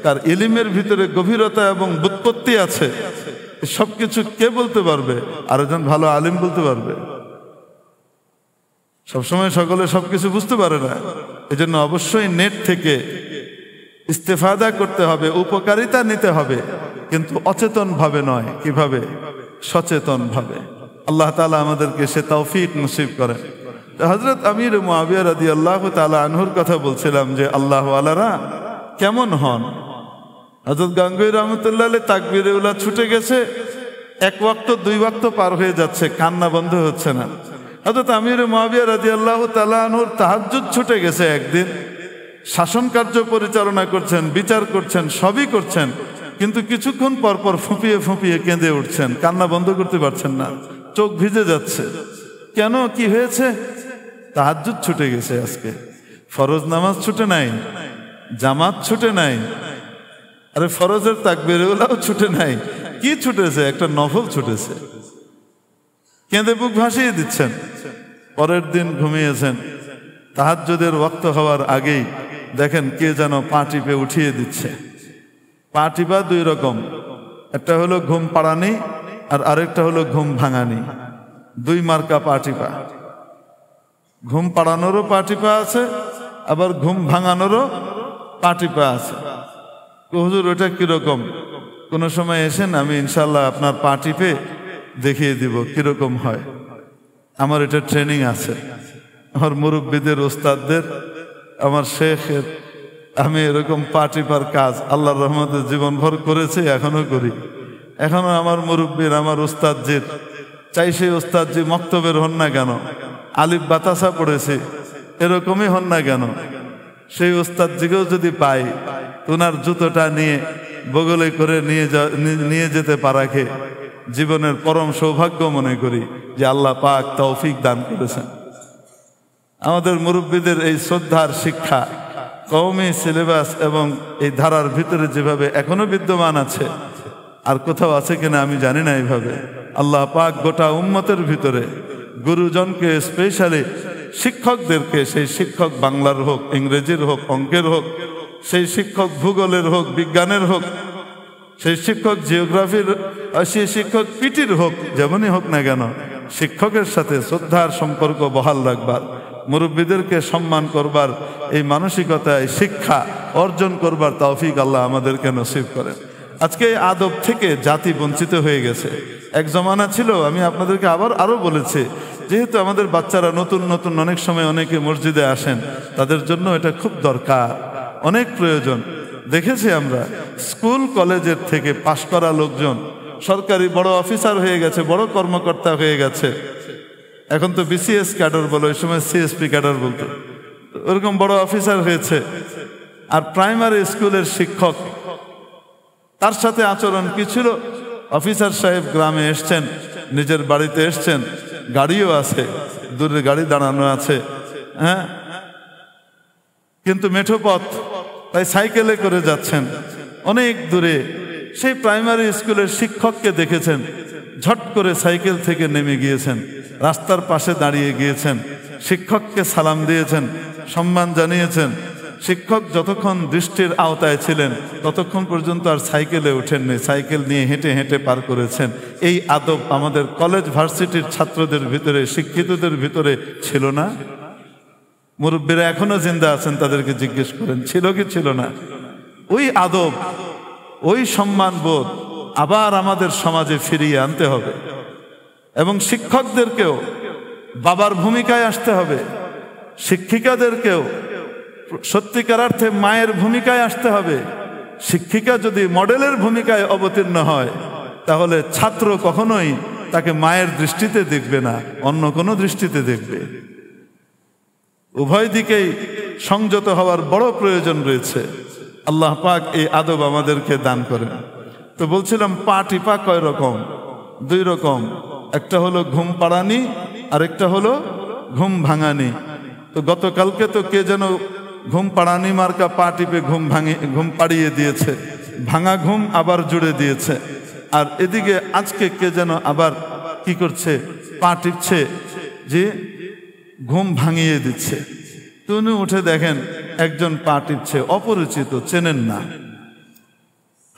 A: কার ইলিমের ভিতরে গভীরতা এবং ব্যুৎপত্তি আছে। সবকিছু কে বলতে পারবে? আরেকজন ভালো আলিম বলতে পারবে। সবসময় সকলে সবকিছু বুঝতে পারে না। এজন্য অবশ্যই নেট থেকে ইস্তেফাদা করতে হবে, উপকারিতা নিতে হবে, কিন্তু অচেতন ভাবে নয়। কিভাবে? সচেতন ভাবে। আল্লাহ তাআলা আমাদেরকে সে তৌফিক নসিব করেন। হযরত আমির মুআবিয়া রাদিয়াল্লাহু তাআলা আনহুর কথা বলছিলাম যে আল্লাহ ওয়ালারা কেমন হন। হযরত গাঙ্গুই রহমাতুল্লাহ আলাইহি তাকবীরে উলা ছুটে গেছে, এক ওয়াক্ত দুই ওয়াক্ত পার হয়ে যাচ্ছে, কান্না বন্ধ হচ্ছে না। হযরত আমির মুআবিয়া রাদিয়াল্লাহু তাআলা আনহুর তাহাজ্জুদ ছুটে গেছে একদিন, শাসন কার্য পরিচালনা করছেন, বিচার করছেন, সবই করছেন, কিন্তু কিছুক্ষণ পর পর ফুঁপিয়ে ফুঁপিয়ে কেঁদে উঠছেন, কান্না বন্ধ করতে পারছেন না, চোখ ভিজে যাচ্ছে। কেন? কি হয়েছে? তাহাজ্জুদ ছুটে গেছে আজকে। ফরজ নামাজ ছুটে নাই, জামাত ছুটে নাই, আরে ফরজের তাকবীরে উলাও ছুটে নাই। কি ছুটেছে? একটা নফল ছুটেছে। কেঁদে বুক ভাসিয়ে দিচ্ছেন। পরের দিন ঘুমিয়েছেন, তাহাজ্জুদের ওয়াক্ত হওয়ার আগেই দেখেন কে যেন পা টিপে উঠিয়ে দিচ্ছে। পা টিপা দুই রকম, একটা হলো ঘুম পাড়ানি আর আরেকটা হলো ঘুম ভাঙানি। দুই মার্কা পা টিপা। ঘুম পাড়ানোরও পা টিপা আছে, আবার ঘুম ভাঙানোরও পা টিপা আছে। হুজুর ওটা কিরকম? কোনো সময় এসেন, আমি ইনশাল্লাহ আপনার পা টিপে দেখিয়ে দিব কিরকম হয়। আমার এটা ট্রেনিং আছে, আমার মুরব্বীদের, ওস্তাদদের, আমার শেখের। আমি এরকম পা টিপার কাজ আল্লাহর রহমতে জীবনভর করেছি, এখনো করি। এখনো আমার মুরব্বীর, আমার ওস্তাদজির, চাই সেই ওস্তাদজি মক্তবের হন না কেন, আলিফ বাতাসা পড়েছি এরকমই হন না কেন, সেই ওস্তাদজিকেও যদি পাই, ওনার জুতোটা নিয়ে বগলে করে নিয়ে যেতে পারাকে জীবনের পরম সৌভাগ্য মনে করি যে আল্লাহ পাক তৌফিক দান করেছেন। আমাদের মুরব্বীদের এই শ্রদ্ধার শিক্ষা কওমি সিলেবাস এবং এই ধারার ভিতরে যেভাবে এখনো বিদ্যমান আছে, আর কোথাও আছে কিনা আমি জানি না। এইভাবে আল্লাহ পাক গোটা উম্মতের ভিতরে গুরুজনকে, স্পেশালি শিক্ষকদেরকে, সেই শিক্ষক বাংলার হোক, ইংরেজির হোক, অঙ্কের হোক, সেই শিক্ষক ভূগোলের হোক, বিজ্ঞানের হোক, সেই শিক্ষক জিওগ্রাফির, সেই শিক্ষক পিটির হোক, যেমনই হোক না কেন, শিক্ষকের সাথে শ্রদ্ধার সম্পর্ক বহাল রাখবার, মুরব্বীদেরকে সম্মান করবার, এই মানসিকতায় শিক্ষা অর্জন করবার তৌফিক আল্লাহ আমাদেরকে নসিব করেন। আজকে এই আদব থেকে জাতি বঞ্চিত হয়ে গেছে। এক জমানা ছিল, আমি আপনাদেরকে আরো বলেছি, যেহেতু আমাদের বাচ্চারা নতুন নতুন অনেক সময় অনেকে মসজিদে আসেন, তাদের জন্য এটা খুব দরকার, অনেক প্রয়োজন। দেখেছি আমরা স্কুল কলেজের থেকে পাশ করা লোকজন সরকারি বড় অফিসার হয়ে গেছে, বড় কর্মকর্তা হয়ে গেছে। এখন তো বিসিএস ক্যাডার বলে, ওই সময় সিএসপি ক্যাডার বলতো, ওরকম বড় অফিসার হয়েছে। আর প্রাইমারি স্কুলের শিক্ষক, তার সাথে আচরণ কি ছিল? অফিসার সাহেব গ্রামে এসছেন, নিজের বাড়িতে এসছেন, গাড়িও আছে, দূরে গাড়ি দাঁড়ানো আছে, হ্যাঁ, কিন্তু মেঠো পথ, তাই সাইকেলে করে যাচ্ছেন অনেক দূরে। সেই প্রাইমারি স্কুলের শিক্ষককে দেখেছেন, ঝট করে সাইকেল থেকে নেমে গিয়েছেন, রাস্তার পাশে দাঁড়িয়ে গিয়েছেন, শিক্ষককে সালাম দিয়েছেন, সম্মান জানিয়েছেন। শিক্ষক যতক্ষণ দৃষ্টির আওতায় ছিলেন ততক্ষণ পর্যন্ত আর সাইকেলে ওঠেননি, সাইকেল নিয়ে হেঁটে হেঁটে পার করেছেন। এই আদব আমাদের কলেজ ভার্সিটির ছাত্রদের ভিতরে, শিক্ষিতদের ভিতরে ছিল না? মুরব্বীরা এখনো জিন্দা আছেন, তাদেরকে জিজ্ঞেস করেন ছিল কি ছিল না? ওই আদব, ওই সম্মানবোধ আবার আমাদের সমাজে ফিরিয়ে আনতে হবে। এবং শিক্ষকদেরকেও বাবার ভূমিকায় আসতে হবে, শিক্ষিকাদেরকেও সত্যিকার অর্থে মায়ের ভূমিকায় আসতে হবে। শিক্ষিকা যদি মডেলের ভূমিকায় অবতীর্ণ হয়, তাহলে ছাত্র কখনোই তাকে মায়ের দৃষ্টিতে দেখবে না, অন্য কোনো দৃষ্টিতে দেখবে। উভয় দিকেই সংযত হওয়ার বড় প্রয়োজন রয়েছে। আল্লাহ পাক এই আদব আমাদেরকে দান করেন। তো বলছিলাম পা টিপা কয় রকম? দুই রকম, একটা হলো ঘুম পাড়ানি আর একটা হলো ঘুম ভাঙানি। তো গতকালকে তো কে যেন ঘুম পাড়ানি মার্কা পা টিপে ঘুম পাড়িয়ে দিয়েছে, ভাঙা ঘুম আবার জুড়ে দিয়েছে। আর এদিকে আজকে কে যেন আবার কি করছে, পা টিপছে যে ঘুম ভাঙিয়ে দিচ্ছে। তো উনি উঠে দেখেন একজন পা টিপছে, অপরিচিত, চেনেন না।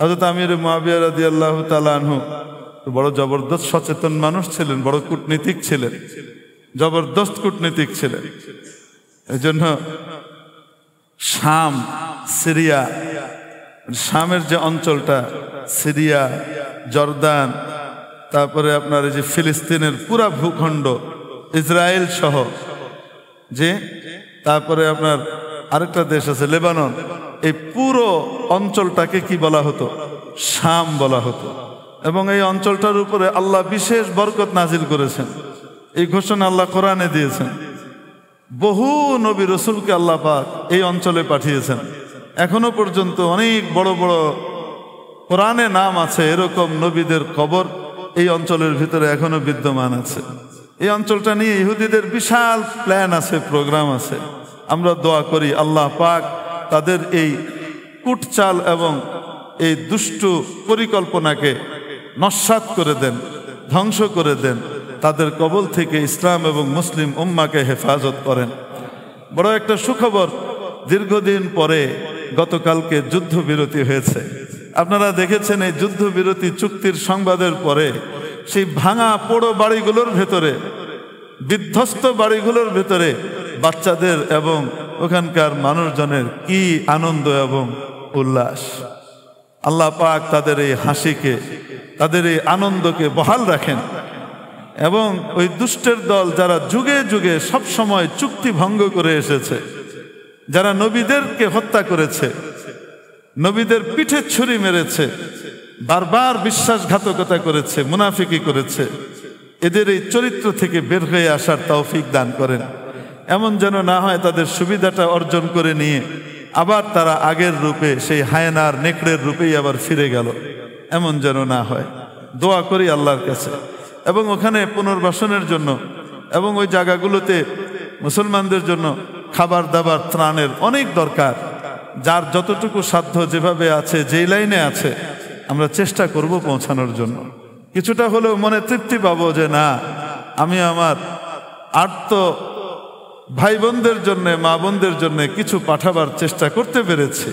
A: হযরত আমির মুআবিয়া রাদিয়াল্লাহু তাআলা আনহু বড় জবরদস্ত সচেতন মানুষ ছিলেন, বড় কূটনীতিক ছিলেন, জবরদস্ত কূটনীতিক ছিলেন। এই জন্য শাম, সিরিয়া, শামের যে অঞ্চলটা, সিরিয়া, জর্দান, তারপরে আপনার এই যে ফিলিস্তিনের পুরা ভূখণ্ড, ইসরায়েল সহ, যে তারপরে আপনার আরেকটা দেশ আছে লেবানন, এই পুরো অঞ্চলটাকে কি বলা হতো, শাম বলা হতো। এবং এই অঞ্চলটার উপরে আল্লাহ বিশেষ বরকত নাজিল করেছেন। এই ঘোষণা আল্লাহ কোরআনে দিয়েছেন। বহু নবী রসুলকে আল্লাহ পাক এই অঞ্চলে পাঠিয়েছেন। এখনো পর্যন্ত অনেক বড় বড় কোরআনে নাম আছে এরকম নবীদের কবর এই অঞ্চলের ভিতরে এখনো বিদ্যমান আছে। এই অঞ্চলটা নিয়ে ইহুদিদের বিশাল প্ল্যান আছে, প্রোগ্রাম আছে। আমরা দোয়া করি আল্লাহ পাক তাদের এই কুটচাল এবং এই দুষ্টু পরিকল্পনাকে নস্যাৎ করে দেন, ধ্বংস করে দেন, তাদের কবল থেকে ইসলাম এবং মুসলিম উম্মাকে হেফাজত করেন। বড় একটা সুখবর, দীর্ঘদিন পরে গতকালকে যুদ্ধবিরতি হয়েছে। আপনারা দেখেছেন এই যুদ্ধবিরতি চুক্তির সংবাদের পরে সেই ভাঙা পোড়ো বাড়িগুলোর ভেতরে, বিধ্বস্ত বাড়িগুলোর ভেতরে বাচ্চাদের এবং ওখানকার মানুষজনের কি আনন্দ এবং উল্লাস। আল্লাহ পাক তাদের এই হাসিকে, তাদের এই আনন্দকে বহাল রাখেন। এবং ওই দুষ্টের দল যারা যুগে যুগে সব সময় চুক্তি ভঙ্গ করে এসেছে, যারা নবীদেরকে হত্যা করেছে, নবীদের পিঠে ছুরি মেরেছে, বারবার বিশ্বাসঘাতকতা করেছে, মুনাফিকি করেছে, এদের এই চরিত্র থেকে বের হয়ে আসার তৌফিক দান করেন। এমন যেন না হয় তাদের সুবিধাটা অর্জন করে নিয়ে আবার তারা আগের রূপে, সেই হায়নার নেকড়ের রূপেই আবার ফিরে গেল, এমন যেন না হয়। দোয়া করি আল্লাহর কাছে। এবং ওখানে পুনর্বাসনের জন্য এবং ওই জায়গাগুলোতে মুসলমানদের জন্য খাবার দাবার, ত্রাণের অনেক দরকার। যার যতটুকু সাধ্য যেভাবে আছে, যেই লাইনে আছে, আমরা চেষ্টা করব পৌঁছানোর জন্য। কিছুটা হলেও মনে তৃপ্তি পাবো যে না, আমি আমার আর্ত ভাই বোনদের জন্য, মা বোনদের জন্য কিছু পাঠাবার চেষ্টা করতে পেরেছি।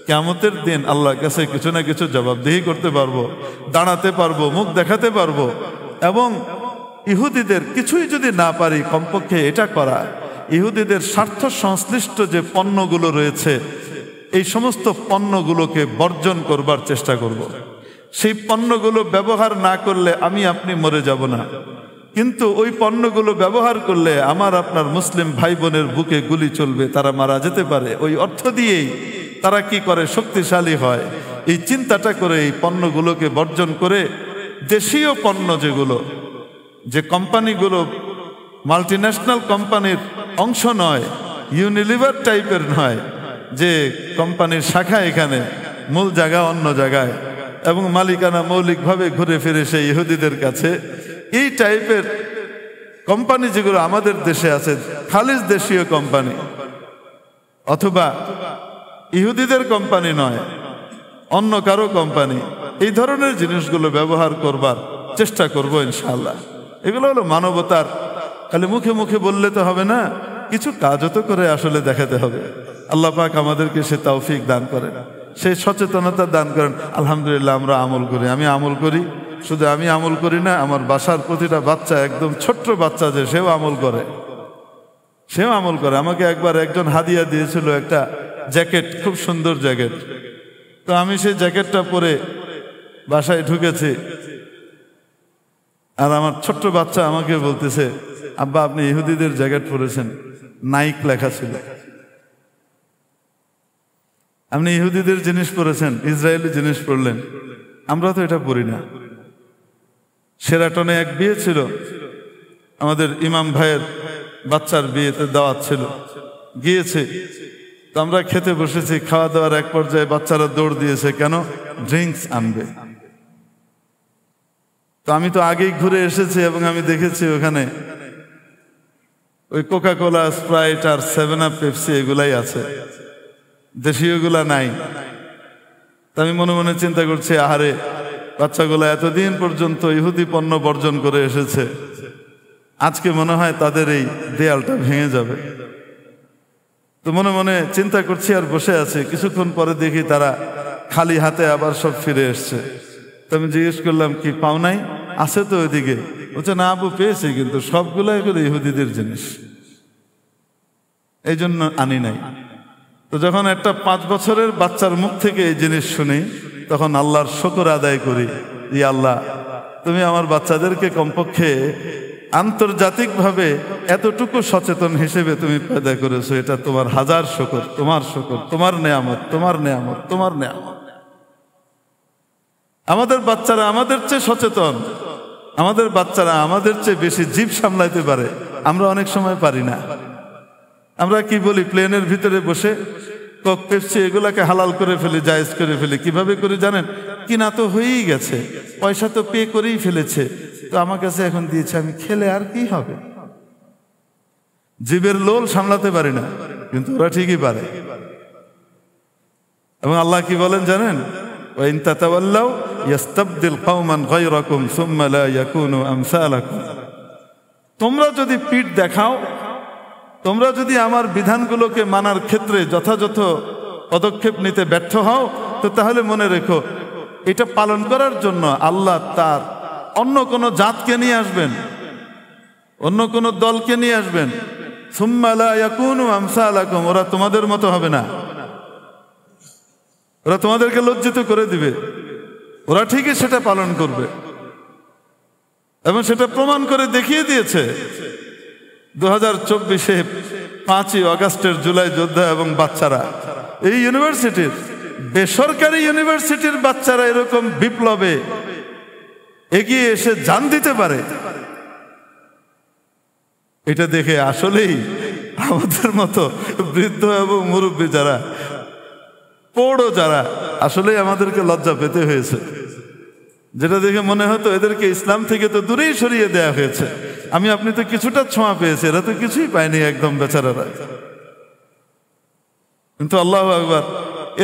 A: কিয়ামতের দিন আল্লাহর কাছে কিছু না কিছু জবাবদিহি করতে পারবো, দাঁড়াতে পারবো, মুখ দেখাতে পারবো। এবং ইহুদিদের কিছুই যদি না পারি, কমপক্ষে এটা করা, ইহুদিদের স্বার্থ সংশ্লিষ্ট যে পণ্যগুলো রয়েছে এই সমস্ত পণ্যগুলোকে বর্জন করবার চেষ্টা করব। সেই পণ্যগুলো ব্যবহার না করলে আমি আপনি মরে যাব না, কিন্তু ওই পণ্যগুলো ব্যবহার করলে আমার আপনার মুসলিম ভাই বোনের বুকে গুলি চলবে, তারা মারা যেতে পারে। ওই অর্থ দিয়েই তারা কি করে, শক্তিশালী হয়। এই চিন্তাটা করে এই পণ্যগুলোকে বর্জন করে দেশীয় পণ্য, যেগুলো, যে কোম্পানিগুলো মাল্টিন্যাশনাল কোম্পানির অংশ নয়, ইউনিলিভার টাইপের নয়, যে কোম্পানির শাখা এখানে, মূল জায়গা অন্য জায়গায়, এবং মালিকানা মৌলিকভাবে ঘুরে ফিরে সেই ইহুদিদের কাছে, এই টাইপের কোম্পানি যেগুলো আমাদের দেশে আছে, খালিজ দেশীয় কোম্পানি, অথবা ইহুদিদের কোম্পানি নয়, অন্য কারো কোম্পানি, এই ধরনের জিনিসগুলো ব্যবহার করবার চেষ্টা করব ইনশাআল্লাহ। এগুলো হলো মানবতার, খালি মুখে মুখে বললে তো হবে না, কিছু কাজও তো করে আসলে দেখাতে হবে। আল্লাহ পাক আমাদেরকে সে তৌফিক দান করেন, সেই সচেতনতা দান করেন। আলহামদুলিল্লাহ আমরা আমল করি, আমি আমল করি। শুধু আমি আমল করি না, আমার বাসার প্রতিটা বাচ্চা, একদম ছোট্ট বাচ্চা যে, সেও আমল করে, সেও আমল করে। আমাকে একবার একজন হাদিয়া দিয়েছিল একটা জ্যাকেট, খুব সুন্দর জ্যাকেট। তো আমি সেই জ্যাকেটটা পরে বাসায় ঢুকেছি, আর আমার ছোট্ট বাচ্চা আমাকে বলতেছে, আব্বা আপনি ইহুদিদের জ্যাকেট পরেছেন, নাইক লেখা ছিল। আপনি ইহুদিদের জিনিস পরেছেন, ইসরায়েলি জিনিস পরলেন, আমরা তো এটা পরি না। শেরাটনে এক বিয়ে ছিল, আমাদের ইমাম ভাইয়ের বাচ্চার বিয়েতে দাওয়াত ছিল, গিয়েছে। তো আমরা খেতে বসেছি, খাওয়া দাওয়ার এক পর্যায়ে বাচ্চারা দৌড় দিয়েছে, কেন? ড্রিঙ্কস আনবে। তো আমি তো আগেই ঘুরে এসেছি এবং আমি দেখেছি ওখানে ওই কোকা কোলা, স্প্রাইট আর 7 আপ, পেপসি এগুলাই আছে, দেশীয়গুলা নাই। আমি মনে মনে চিন্তা করছি, আহারে বাচ্চাগুলো এতদিন পর্যন্ত ইহুদি পণ্য বর্জন করে এসেছে, আজকে মনে হয় তাদের এই দেয়ালটা ভেঙে যাবে। তো মনে মনে চিন্তা করছি আর বসে আছে। কিছুক্ষণ পরে দেখি তারা খালি হাতে আবার সব ফিরে এসছে। তো আমি জিজ্ঞেস করলাম, কি পাও নাই? আছে তো ওইদিকে। বলছে, না আবু পেয়েছি, কিন্তু সবগুলো এগুলো ইহুদিদের জিনিস, এই জন্য আনি নাই। তো যখন একটা 5 বছরের বাচ্চার মুখ থেকে এই জিনিস শুনি, তখন আল্লাহর শুকর আদায় করি, ইয়া আল্লাহ, তুমি আমার বাচ্চাদেরকে কমপক্ষে আন্তর্জাতিকভাবে এতটুকু সচেতন হিসেবে তুমি পয়দা করেছো। এটা তোমার হাজার শুকর, তোমার শুকর, তোমার নেয়ামত, তোমার নেয়ামত, তোমার নেয়ামত। আমাদের বাচ্চারা আমাদের চেয়ে সচেতন, আমাদের বাচ্চারা আমাদের চেয়ে বেশি জীব সামলাইতে পারে, আমরা অনেক সময় পারি না। আমরা কি বলি, প্লেনের ভিতরে বসে কক, পেপসি এগুলাকে হালাল করে ফেলি, জায়েজ করে ফেলি। কিভাবে করি জানেন? কিনা তো হয়েই গেছে, পয়সা তো পে করেই ফেলেছে, তো আমার কাছে এখন দিয়েছে, আমি খেলে আর কি হবে। জীবের লোল সামলাতে পারি না, কিন্তু ওরা ঠিকই পারে। এবং আল্লাহ কি বলেন জানেন? ওয়াইন তাতাওয়াল্লাউ ইয়াস্তাবদিল কওমান গায়রাকুম সুম্মা লা ইয়াকুনু আমসালাকুম। তোমরা যদি পিঠ দেখাও, তোমরা যদি আমার বিধানগুলোকে মানার ক্ষেত্রে যথাযথ পদক্ষেপ নিতে ব্যর্থ হও, তো তাহলে মনে রেখো, এটা পালন করার জন্য আল্লাহ তার অন্য কোনো জাতকে নিয়ে আসবেন, অন্য কোনো দলকে নিয়ে আসবেন। সুম্মা লা ইয়াকুনু আমসালাকুম, ওরা তোমাদের মতো হবে না, ওরা তোমাদেরকে লজ্জিত করে দিবে। ওরা ঠিকই সেটা পালন করবে, এবং সেটা প্রমাণ করে দেখিয়ে দিয়েছে। 2024-এ 5ই আগস্টের জুলাই যোদ্ধা এবং বাচ্চারা, এই ইউনিভার্সিটির, বেসরকারি ইউনিভার্সিটির বাচ্চারা এরকম বিপ্লবে এগিয়ে এসে জান দিতে পারে, এটা দেখে আসলেই আমাদের মতো বৃদ্ধ এবং মুরব্বী যারা, পৌড়ো যারা, আসলেই আমাদেরকে লজ্জা পেতে হয়েছে। যেটা দেখে মনে হতো এদেরকে ইসলাম থেকে তো দূরেই সরিয়ে দেয়া হয়েছে। আপনি তো কিছুটা ছোঁয়া পেয়েছে, এরা তো কিছুই পায়নি একদম বেচারারা। কিন্তু আল্লাহু আকবার,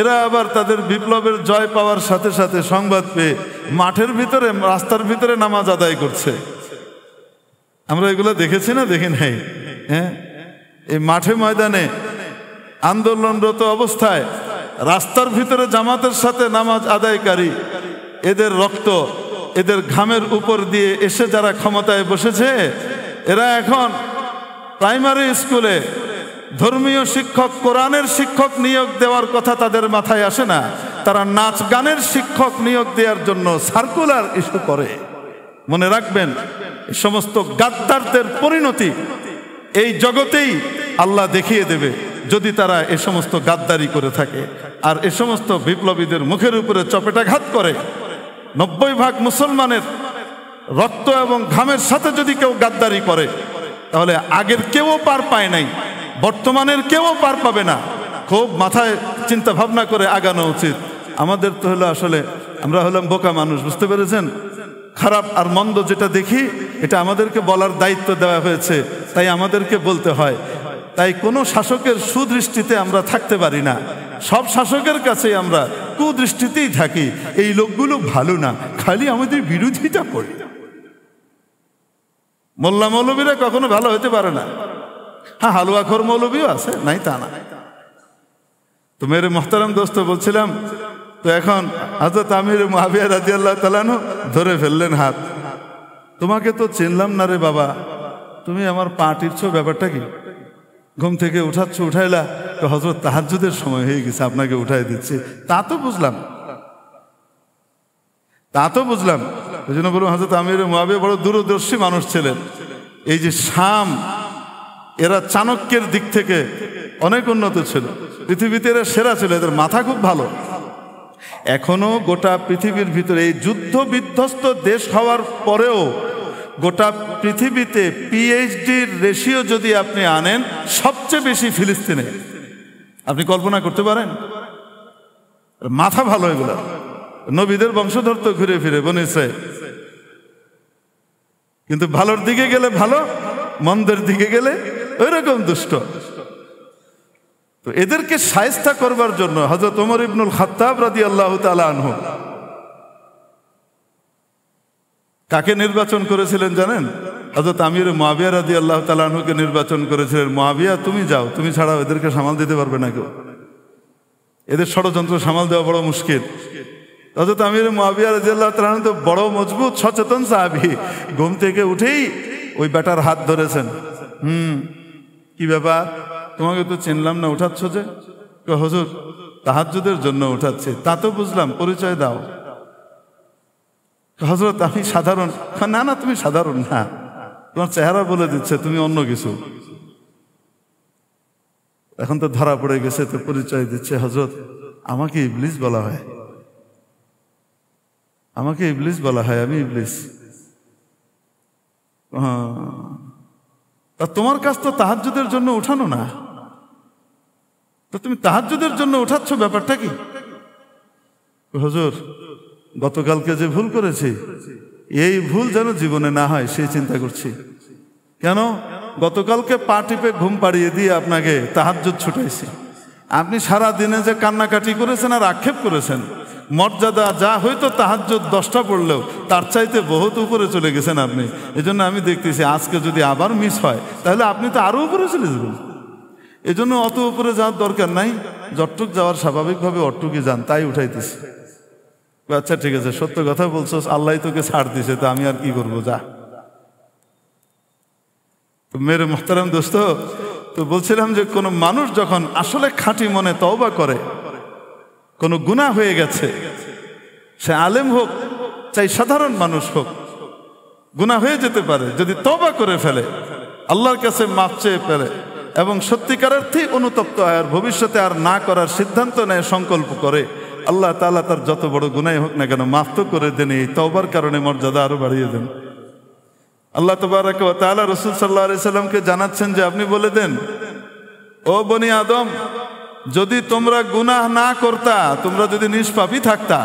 A: এরা আবার তাদের বিপ্লবের জয় পাওয়ার সাথে সাথে সংবাদ পেয়ে মাঠের ভিতরে, রাস্তার ভিতরে নামাজ আদায় করছে। আমরা এগুলো দেখেছি না? দেখি নাই? হ্যাঁ, এই মাঠে ময়দানে আন্দোলনরত অবস্থায় রাস্তার ভিতরে জামাতের সাথে নামাজ আদায়কারী, এদের রক্ত, এদের ঘামের উপর দিয়ে এসে যারা ক্ষমতায় বসেছে, এরা এখন প্রাইমারি স্কুলে ধর্মীয় শিক্ষক, কোরআনের শিক্ষক নিয়োগ দেওয়ার কথা তাদের মাথায় আসে না। তারা নাচ গানের শিক্ষক নিয়োগ দেওয়ার জন্য সার্কুলার ইস্যু করে। মনে রাখবেন, এই সমস্ত গাদ্দারদের পরিণতি এই জগতেই আল্লাহ দেখিয়ে দেবে, যদি তারা এ সমস্ত গাদ্দারি করে থাকে। আর এ সমস্ত বিপ্লবীদের মুখের উপরে চপেটাঘাত করে 90% মুসলমানের রক্ত এবং ঘামের সাথে যদি কেউ গাদ্দারি করে, তাহলে আগের কেউ পার পায় নাই, বর্তমানের কেউ পার পাবে না। খুব মাথায় চিন্তা ভাবনা করে আগানো উচিত। আমাদের তো হলো, আসলে আমরা হলাম বোকা মানুষ, বুঝতে পেরেছেন? খারাপ আর মন্দ যেটা দেখি, এটা আমাদেরকে বলার দায়িত্ব দেওয়া হয়েছে, তাই আমাদেরকে বলতে হয়। তাই কোনো শাসকের সুদৃষ্টিতে আমরা থাকতে পারি না। সব শাসকের কাছে আমরা কুদৃষ্টিতেই থাকি। এই লোকগুলো ভালো না, খালি আমাদের বিরোধিতা করে। মোল্লা মৌলবীরা কখনো ভালো হতে পারে না। হ্যাঁ, হালুয়াখোর মৌলবীও আছে, নাই তা না। তো মেরে মোহতারাম দোস্ত, বলছিলাম, তো এখন হযরত আমির মুআবিয়া রাদিয়াল্লাহু তাআলা আনহু ধরে ফেললেন হাত। তোমাকে তো চিনলাম না রে বাবা, তুমি আমার পা টিপছো, ব্যাপারটা কি? ঘুম থেকে উঠাইলা, তো হযরত তাহাজ্জুদের সময় হয়ে গেছে, আপনাকে উঠাই দিচ্ছি। তা তো বুঝলাম। ওই জন্য বলুন, হযরত আমির মুআবিয়া বড় দূরদর্শী মানুষ ছিলেন। এই যে শাম, এরা চাণক্যের দিক থেকে অনেক উন্নত ছিল, পৃথিবীতে এরা সেরা ছিল, এদের মাথা খুব ভালো। এখনো গোটা পৃথিবীর ভিতরে এই যুদ্ধ বিধ্বস্ত দেশ হওয়ার পরেও গোটা পৃথিবীতে পিএইচডির রেশিও যদি আপনি আনেন, সবচেয়ে বেশি ফিলিস্তিনে। আপনি কল্পনা করতে পারেন? মাথা ভালো এগুলা, নবীদের বংশধর তো ঘুরে ফিরে বনে ইসরাইল। কিন্তু ভালোর দিকে গেলে ভালো, মন্দের দিকে গেলে ওইরকম দুষ্ট। তো এদেরকে শায়েস্তা করবার জন্য হযরত ওমর ইবনুল খাত্তাব রাদিয়াল্লাহু তাআলা আনহু কাকে নির্বাচন করেছিলেন জানেন? হযরত আমির মুয়াবিয়া রাদিয়াল্লাহু তাআলা আনহুকে নির্বাচন করেছিলেন। মুয়াবিয়া, তুমি যাও, তুমি ছাড়া এদেরকে সামাল দিতে পারবে না কেউ, এদের ষড়যন্ত্র সামাল দেওয়া বড় মুশকিল। হযরত আমির মুয়াবিয়া রাদিয়াল্লাহু তাআলা আনহু তো বড় মজবুত সচেতন সাহাবী, ঘুম থেকে উঠেই ওই বেটার হাত ধরেছেন। কি ব্যাপার, তোমাকে তো চিনলাম না, উঠাচ্ছ যে? হুজুর তাহাজ্জুদের জন্য উঠাচ্ছে। তা তো বুঝলাম, পরিচয় দাও। হযরত আমি সাধারণ। না না, তুমি সাধারণ না, তোমার চেহারা বলে দিচ্ছে তুমি অন্য কিছু। এখন তো ধরা পড়ে গেছে, তো পরিচয় দিচ্ছে। হযরত আমাকে ইবলিস বলা হয়, আমাকে ইবলিস বলা হয়, আমি ইবলিস। তোমার কাছ তো তাহাজ্জুদের জন্য উঠানো না, তো তুমি তাহাজ্জুদের জন্য উঠাচ্ছ, ব্যাপারটা কি? হুজুর গতকালকে যে ভুল করেছি, এই ভুল যেন জীবনে না হয় সেই চিন্তা করছি। কেন? গতকালকে পা টিপে ঘুম পাড়িয়ে দিয়ে আপনাকে তাহাজ্জুদ ছুটাইছি। আপনি সারা দিনে যে কান্নাকাটি করেছেন আর আক্ষেপ করেছেন, মর্যাদা যা হয়তো তাহাজ্জুদ 10টা পড়লেও তার চাইতে বহুত উপরে চলে গেছেন আপনি। এজন্য আমি দেখতেছি আজকে যদি আবার মিস হয় তাহলে আপনি তো আরো উপরে চলে যাবেন। এজন্য অত উপরে যাওয়ার দরকার নাই, যতটুক যাওয়ার স্বাভাবিকভাবে অটুকুই যান, তাই উঠাইতেছি। আচ্ছা ঠিক আছে, সত্য কথা বলছো, আল্লাহ তোকে ছাড় দিছে, তো আমি আর কি করবো, যা। মেরে মুহতারাম দোস্ত, তো বলছিলাম যে কোনো মানুষ যখন আসলে খাঁটি মনে তওবা করে, কোনো গুনাহ হয়ে গেছে, সে আলেম হোক চাই সাধারণ মানুষ হোক, গুনাহ হয়ে যেতে পারে, যদি তওবা করে ফেলে, আল্লাহর কাছে মাফ চেয়ে ফেলে এবং সত্যিকারার্থে অনুতপ্ত হয় আর ভবিষ্যতে আর না করার সিদ্ধান্ত নেয়, সংকল্প করে, আল্লাহ তাআলা তার যত বড় গুনাহই হোক না কেন মাফ তো করে দেন। এই তওবার কারণে মর্যাদা আরো বাড়িয়ে দেন। আল্লাহ তাবারাক ওয়া তাআলা রাসূল সাল্লাল্লাহু আলাইহি সাল্লামকে জানাচ্ছেন যে আপনি বলে দেন, ও বনি আদম, যদি তোমরা গুনাহ না করতা, তোমরা যদি নিষ্পাপী থাকতা,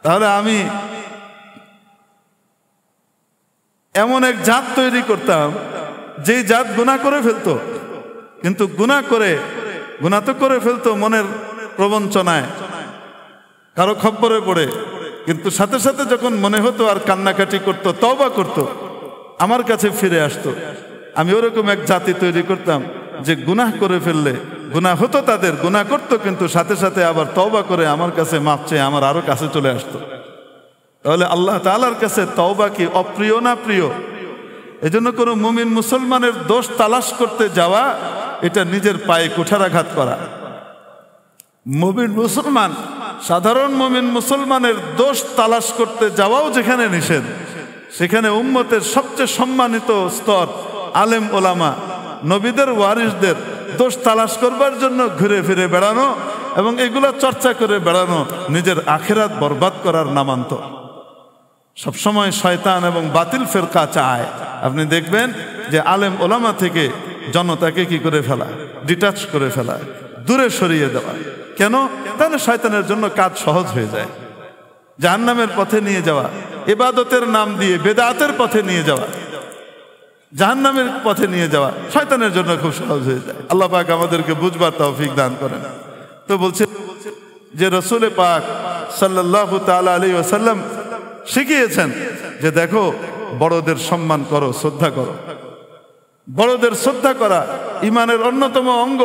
A: তাহলে আমি এমন এক জাত তৈরি করতাম যেই জাত গুনাহ করে ফেলতো, কিন্তু গুনাহ তো করে ফেলতো মনের প্রবঞ্চনায়, কারো খপ্পরে পড়ে, কিন্তু সাথে সাথে যখন মনে হতো আর কান্নাকাটি করতো, তওবা করতো, আমার কাছে ফিরে আসতো। আমি ওরকম এক জাতি তৈরি করতাম যে গুনাহ করে ফেললে, গুনাহ হতো তাদের, গুনাহ করতো, কিন্তু সাথে সাথে আবার তওবা করে আমার কাছে মাফ চেয়ে আমার আরো কাছে চলে আসতো। তাহলে আল্লাহ তাআলার কাছে তওবা কি অপ্রিয় না প্রিয়? এজন্য কোনো মুমিন মুসলমানের দোষ তালাশ করতে যাওয়া, এটা নিজের পায়ে কুঠারাঘাত করা। মুমিন মুসলমান, সাধারণ মুমিন মুসলমানের দোষ তালাশ করতে যাওয়াও যেখানে নিষেধ, সেখানে উম্মতের সবচেয়ে সম্মানিত স্তর আলেম ওলামা, নবীদের ওয়ারিসদের দোষ তালাশ করবার জন্য ঘুরে ফিরে বেড়ানো এবং এগুলা চর্চা করে বেড়ানো নিজের আখিরাত বরবাদ করার নামান্তর। সবসময় শয়তান এবং বাতিল ফেরকা চায়, আপনি দেখবেন যে আলেম ওলামা থেকে জনতাকে কি করে ফেলা, ডিটাচ করে ফেলা, দূরে সরিয়ে দেওয়া। কেন? তাহলে শয়তানের জন্য কাজ সহজ হয়ে যায়। জাহান্নামের পথে নিয়ে যাওয়া, ইবাদতের নাম দিয়ে বেদাতের পথে নিয়ে যাওয়া, জাহান্নামের পথে নিয়ে যাওয়া শয়তানের জন্য খুব সহজ হয়ে যায়। আল্লাহ পাক আমাদেরকে বুঝবার তৌফিক দান করেন। তো বলছে যে রাসূল পাক সাল্লাল্লাহু তাআলা আলাইহি ওয়াসাল্লাম শিখিয়েছেন যে দেখো, বড়দের সম্মান করো, শ্রদ্ধা করো। বড়দের শ্রদ্ধা করা ঈমানের অন্যতম অঙ্গ।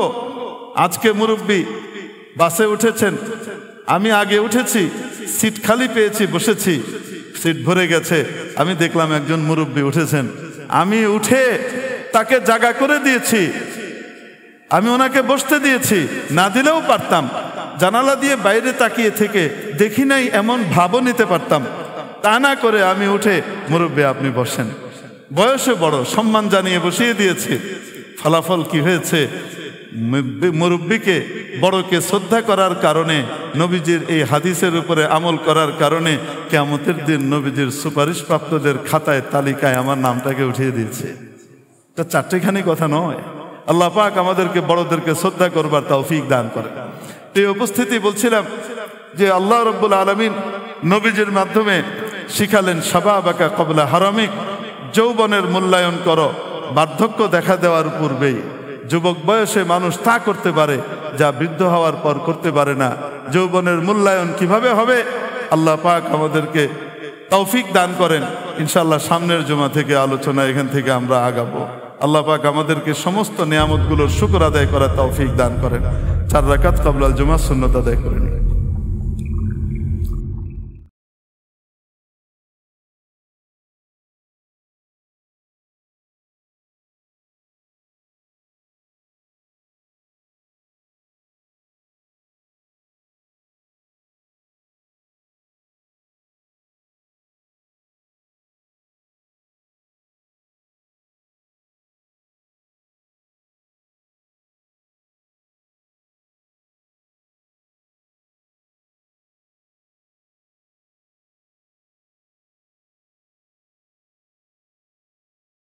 A: আজকে মুরব্বী বাসে উঠেছেন, আমি আগে উঠেছি, সিট খালি পেয়েছি, বসেছি, সিট ভরে গেছে, আমি দেখলাম একজন মুরব্বী উঠেছেন, আমি উঠে তাকে জায়গা করে দিয়েছি, আমি ওনাকে বসতে দিয়েছি, না দিলেও পারতাম, জানালা দিয়ে বাইরে তাকিয়ে থেকে দেখি নাই এমন ভাবও নিতে পারতাম। তা না করে আমি উঠে, মুরব্বী আপনি বসেন, বয়সে বড়, সম্মান জানিয়ে বসিয়ে দিয়েছি। ফলাফল কি হয়েছে? মুরব্বীকে, বড়কে শ্রদ্ধা করার কারণে, নবীজির এই হাদিসের উপরে আমল করার কারণে কিয়ামতের দিন নবীজির সুপারিশপ্রাপ্তদের খাতায়, তালিকায় আমার নামটাকে উঠিয়ে দিয়েছে। এটা চারটেখানি কথা নয়। আল্লাহ পাক আমাদেরকে বড়দেরকে শ্রদ্ধা করবার তৌফিক দান করে। এই উপস্থিতি বলছিলাম যে আল্লাহ রাব্বুল আলামিন নবীজির মাধ্যমে শিখালেন শাবাবাকা ক্বাবলা হারামিক, যৌবনের মূল্যায়ন করো বার্ধক্য দেখা দেওয়ার পূর্বেই যুবক বয়সে মানুষ তা করতে পারে যা বৃদ্ধ হওয়ার পর করতে পারে না। যৌবনের মূল্যায়ন কিভাবে হবে আল্লাহ পাক আমাদেরকে তৌফিক দান করেন। ইনশাআল্লাহ সামনের জুমা থেকে আলোচনা এখান থেকে আমরা আগাবো। আল্লাহ পাক আমাদেরকে সমস্ত নিয়ামতগুলোর শুকর আদায় করার তৌফিক দান করেন। 4 রাকাত ক্বাবলাল জুমা সুন্নাত আদায় করে নিন।